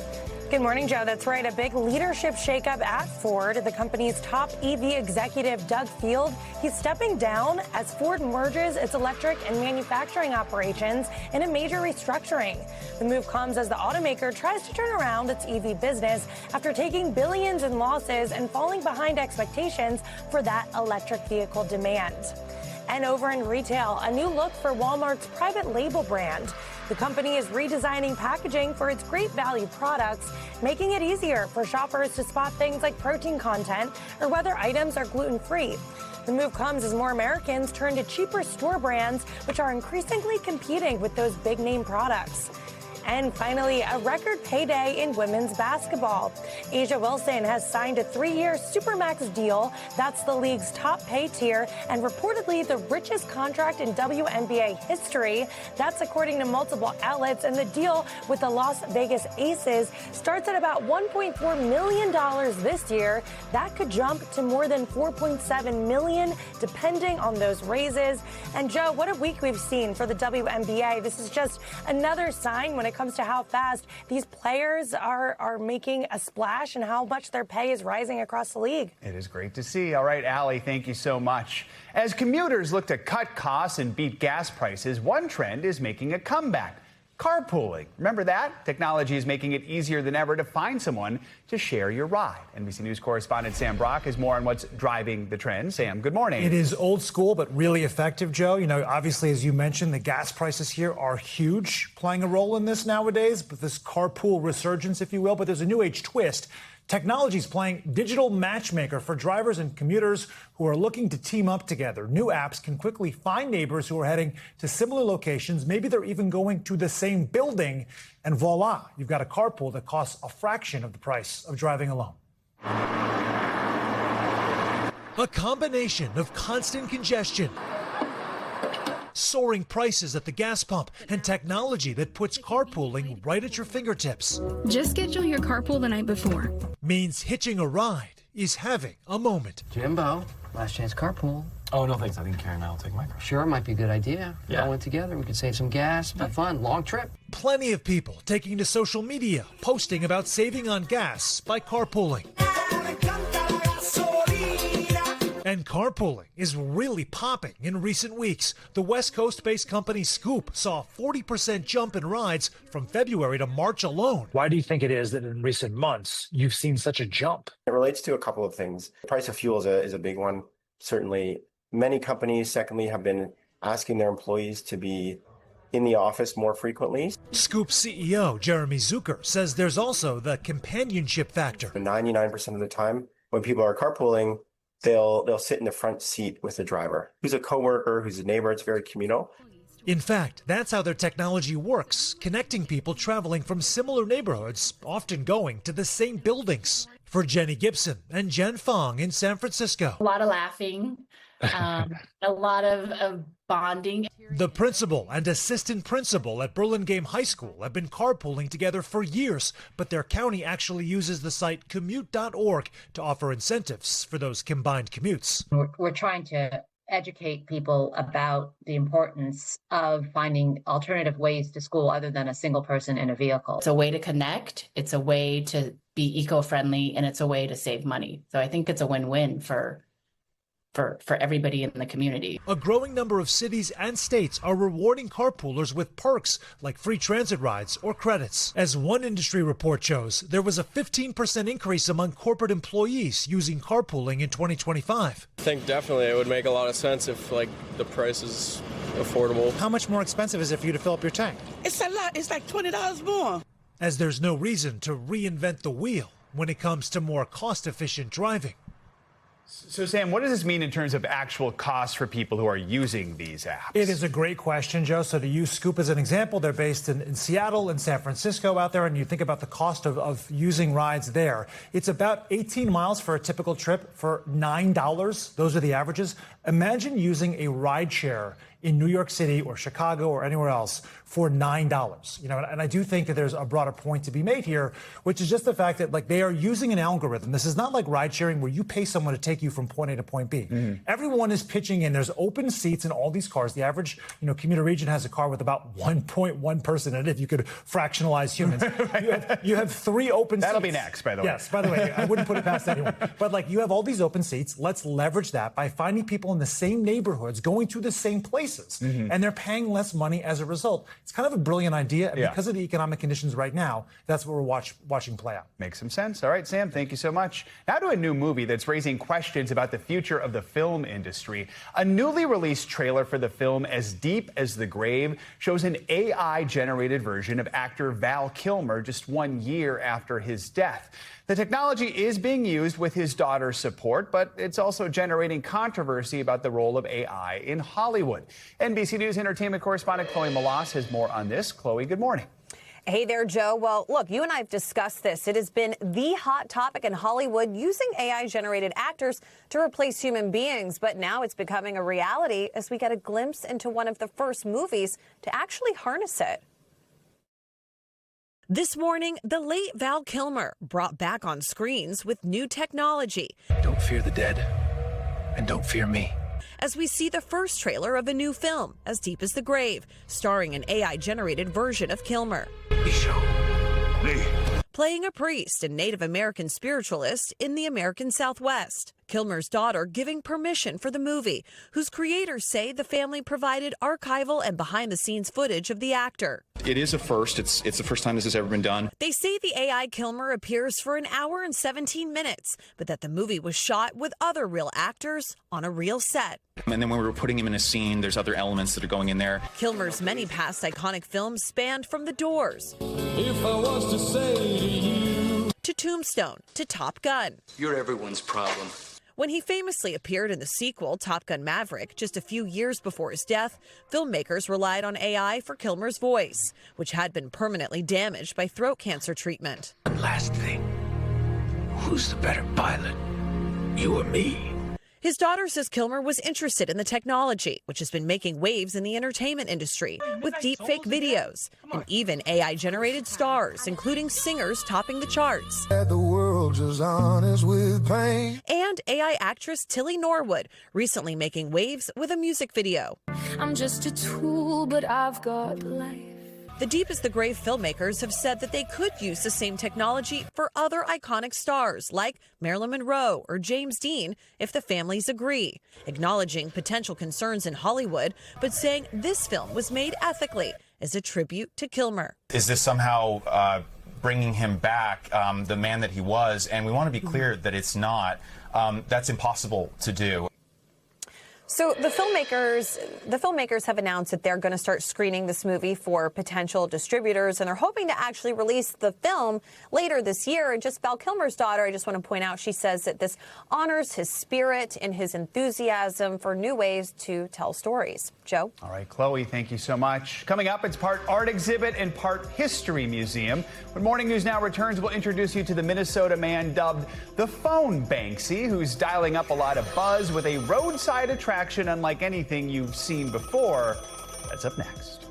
Good morning, Joe. That's right. A big leadership shakeup at Ford. The company's top EV executive, Doug Field, he's stepping down as Ford merges its electric and manufacturing operations in a major restructuring. The move comes as the automaker tries to turn around its EV business after taking billions in losses and falling behind expectations for that electric vehicle demand. And over in retail, a new look for Walmart's private label brand. The company is redesigning packaging for its great value products, making it easier for shoppers to spot things like protein content or whether items are gluten-free. The move comes as more Americans turn to cheaper store brands, which are increasingly competing with those big-name products. And finally, a record payday in women's basketball. A'ja Wilson has signed a 3-year Supermax deal. That's the league's top pay tier and reportedly the richest contract in WNBA history. That's according to multiple outlets. And the deal with the Las Vegas Aces starts at about $1.4 million this year. That could jump to more than $4.7 million, depending on those raises. And Joe, what a week we've seen for the WNBA. This is just another sign when it comes to how fast these players are making a splash and how much their pay is rising across the league. It is great to see. All right, Allie, thank you so much. As commuters look to cut costs and beat gas prices, one trend is making a comeback. Carpooling. Remember that? Technology is making it easier than ever to find someone to share your ride. NBC News correspondent Sam Brock has more on what's driving the trend. Sam, good morning. It is old school, but really effective, Joe. Obviously, as you mentioned, the gas prices here are huge, playing a role in this nowadays, but this carpool resurgence, if you will. But there's a new age twist. Technology is playing digital matchmaker for drivers and commuters who are looking to team up together. New apps can quickly find neighbors who are heading to similar locations. Maybe they're even going to the same building. And voila, you've got a carpool that costs a fraction of the price of driving alone. A combination of constant congestion, soaring prices at the gas pump, and technology that puts carpooling right at your fingertips. Just schedule your carpool the night before. Means hitching a ride is having a moment. Jimbo, last chance carpool. Oh, no thanks. I didn't care. Now I'll take my car. Sure, might be a good idea. Yeah. All went together. We could save some gas. Be fun. Long trip. Plenty of people taking to social media, posting about saving on gas by carpooling. And carpooling is really popping in recent weeks. The West Coast-based company Scoop saw a 40% jump in rides from February to March alone. Why do you think it is that in recent months you've seen such a jump? It relates to a couple of things. The price of fuel is a big one. Certainly, many companies, secondly, have been asking their employees to be in the office more frequently. Scoop CEO Jeremy Zucker says there's also the companionship factor. 99% of the time when people are carpooling, they'll sit in the front seat with the driver, who's a coworker, who's a neighbor. It's very communal. In fact, that's how their technology works, connecting people traveling from similar neighborhoods, often going to the same buildings. For Jenny Gibson and Jen Fong in San Francisco. A lot of laughing, a lot of bonding. The principal and assistant principal at Burlingame High School have been carpooling together for years, but their county actually uses the site commute.org to offer incentives for those combined commutes. We're trying to educate people about the importance of finding alternative ways to school other than a single person in a vehicle. It's a way to connect, it's a way to be eco-friendly, and it's a way to save money. So I think it's a win-win for everybody in the community. A growing number of cities and states are rewarding carpoolers with perks like free transit rides or credits. As one industry report shows, there was a 15% increase among corporate employees using carpooling in 2025. I think definitely it would make a lot of sense if the price is affordable. How much more expensive is it for you to fill up your tank? It's a lot. It's like $20 more. As there's no reason to reinvent the wheel when it comes to more cost-efficient driving. So, Sam, what does this mean in terms of actual costs for people who are using these apps? It is a great question, Joe. So to use Scoop as an example, they're based in Seattle and San Francisco out there, and you think about the cost of using rides there. It's about 18 miles for a typical trip for $9. Those are the averages. Imagine using a ride share in New York City or Chicago or anywhere else for $9. And I do think that there's a broader point to be made here, which is just the fact that they are using an algorithm. This is not like ride sharing where you pay someone to take you from point A to point B. Everyone is pitching in. There's open seats in all these cars. The average, commuter region has a car with about 1.1 person in it, if you could fractionalize humans. you have 3 open seats. That'll be next, by the way. Yes, by the way, I wouldn't put it past anyone. But you have all these open seats. Let's leverage that by finding people in the same neighborhoods, going to the same places. And they're paying less money as a result. It's kind of a brilliant idea. And because of the economic conditions right now, that's what we're watching play out. Makes some sense. All right, Sam, thank you so much. Now to a new movie that's raising questions about the future of the film industry. A newly released trailer for the film As Deep as the Grave shows an AI-generated version of actor Val Kilmer just 1 year after his death. The technology is being used with his daughter's support, but it's also generating controversy about the role of AI in Hollywood. NBC News entertainment correspondent Chloe Malas has more on this. Chloe, good morning. Hey there, Joe. Well, look, you and I have discussed this. It has been the hot topic in Hollywood, using AI-generated actors to replace human beings. But now it's becoming a reality as we get a glimpse into one of the first movies to actually harness it. This morning, the late Val Kilmer brought back on screens with new technology. Don't fear the dead, and don't fear me. As we see the first trailer of a new film, As Deep as the Grave, starring an AI-generated version of Kilmer. Playing a priest and Native American spiritualist in the American Southwest. Kilmer's daughter giving permission for the movie, whose creators say the family provided archival and behind-the-scenes footage of the actor. It is a first. It's the first time this has ever been done. They say the AI Kilmer appears for 1 hour and 17 minutes, but that the movie was shot with other real actors on a real set. And then when we were putting him in a scene, there's other elements that are going in there. Kilmer's many past iconic films spanned from The Doors, If I was to say to you, to Tombstone, to Top Gun. you're everyone's problem. When he famously appeared in the sequel, Top Gun Maverick, just a few years before his death, filmmakers relied on AI for Kilmer's voice, which had been permanently damaged by throat cancer treatment. One last thing. Who's the better pilot? You or me? His daughter says Kilmer was interested in the technology, which has been making waves in the entertainment industry, with deepfake videos and even AI-generated stars, including singers topping the charts. The world is honest with pain. And AI actress Tilly Norwood, recently making waves with a music video. I'm just a tool, but I've got life. The Deep as the Grave filmmakers have said that they could use the same technology for other iconic stars like Marilyn Monroe or James Dean if the families agree, acknowledging potential concerns in Hollywood, but saying this film was made ethically as a tribute to Kilmer. Is this somehow bringing him back, the man that he was? And we want to be clear that it's not. That's impossible to do. So the filmmakers have announced that they're going to start screening this movie for potential distributors, and they're hoping to actually release the film later this year. And just Val Kilmer's daughter, I just want to point out, she says that this honors his spirit and his enthusiasm for new ways to tell stories. Joe? All right, Chloe, thank you so much. Coming up, it's part art exhibit and part history museum. When Morning News Now returns, we'll introduce you to the Minnesota man dubbed the Phone Banksy, who's dialing up a lot of buzz with a roadside attraction unlike anything you've seen before. That's up next.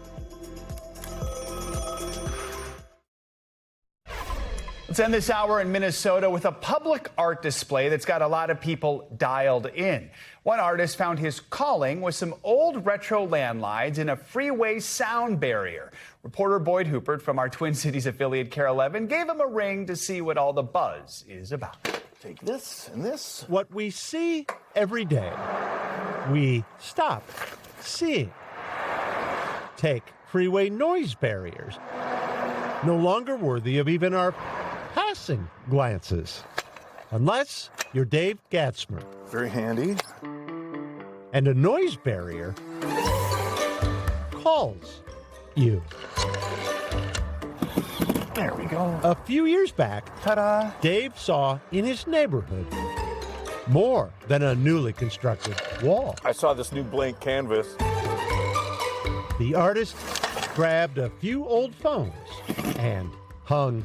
Let's end this hour in Minnesota with a public art display that's got a lot of people dialed in. One artist found his calling with some old retro landlines and a freeway sound barrier. Reporter Boyd Hupert from our Twin Cities affiliate KARE 11 gave him a ring to see what all the buzz is about. Take this and this. What we see every day, we stop seeing. Take freeway noise barriers. No longer worthy of even our passing glances. Unless you're Dave Gatzmer. Very handy. And a noise barrier calls you. There we go. A few years back, ta-da, Dave saw in his neighborhood more than a newly constructed wall. I saw this new blank canvas. The artist grabbed a few old phones and hung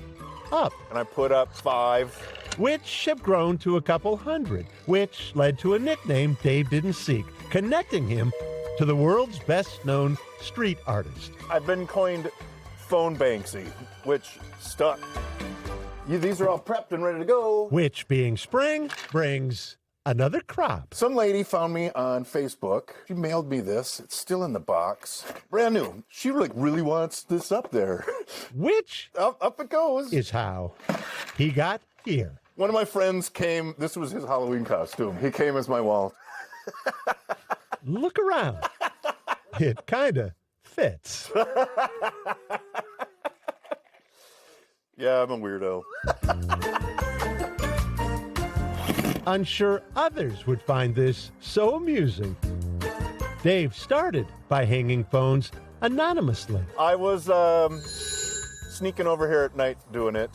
up. And I put up 5. Which have grown to a couple hundred, which led to a nickname Dave didn't seek, connecting him to the world's best-known street artist. I've been coined Phone Banksy, which stuck. These are all prepped and ready to go. Which, being spring, brings another crop. Some lady found me on Facebook. She mailed me this. It's still in the box. Brand new. She really wants this up there. Which up it goes. Is how he got here. One of my friends came. This was his Halloween costume. He came as my wall. Look around. It kind of fits. Yeah, I'm a weirdo. Unsure others would find this so amusing, Dave started by hanging phones anonymously. I was sneaking over here at night doing it.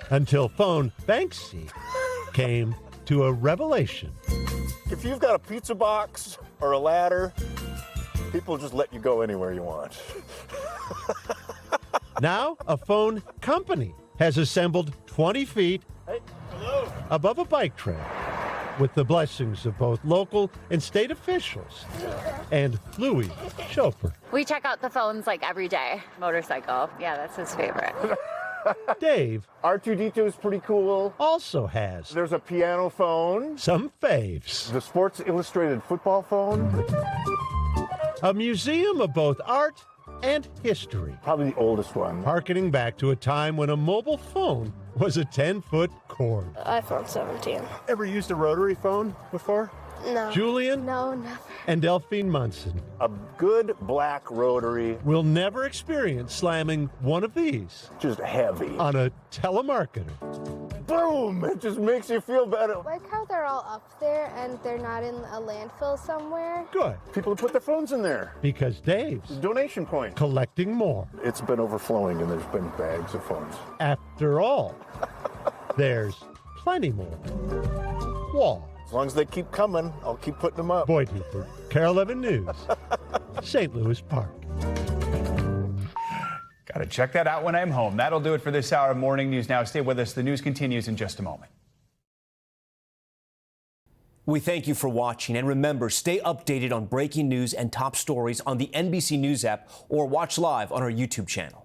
Until Phone Banksy came to a revelation. If you've got a pizza box or a ladder, people just let you go anywhere you want. Now, a phone company has assembled 20 feet above a bike trail with the blessings of both local and state officials and Louis Chopper. We check out the phones like every day. Motorcycle. Yeah, that's his favorite. Dave, R2D2 is pretty cool. Also has. There's a piano phone. Some faves. The Sports Illustrated football phone. A museum of both art and history. Probably the oldest one. Harkening back to a time when a mobile phone was a 10-foot cord. iPhone 17. Ever used a rotary phone before? No. Julian? No, never. And Delphine Munson. A good black rotary. Will never experience slamming one of these. Just heavy. On a telemarketer. Boom! It just makes you feel better. Like how they're all up there and they're not in a landfill somewhere. Good. People have put their phones in there. Because Dave's donation point. Collecting more. It's been overflowing and there's been bags of phones. After all, there's plenty more. Wall. As long as they keep coming, I'll keep putting them up. Boyd Hupert, KARE 11 News, St. Louis Park. Got to check that out when I'm home. That'll do it for this hour of Morning News Now. Stay with us. The news continues in just a moment. We thank you for watching, and remember, stay updated on breaking news and top stories on the NBC News app or watch live on our YouTube channel.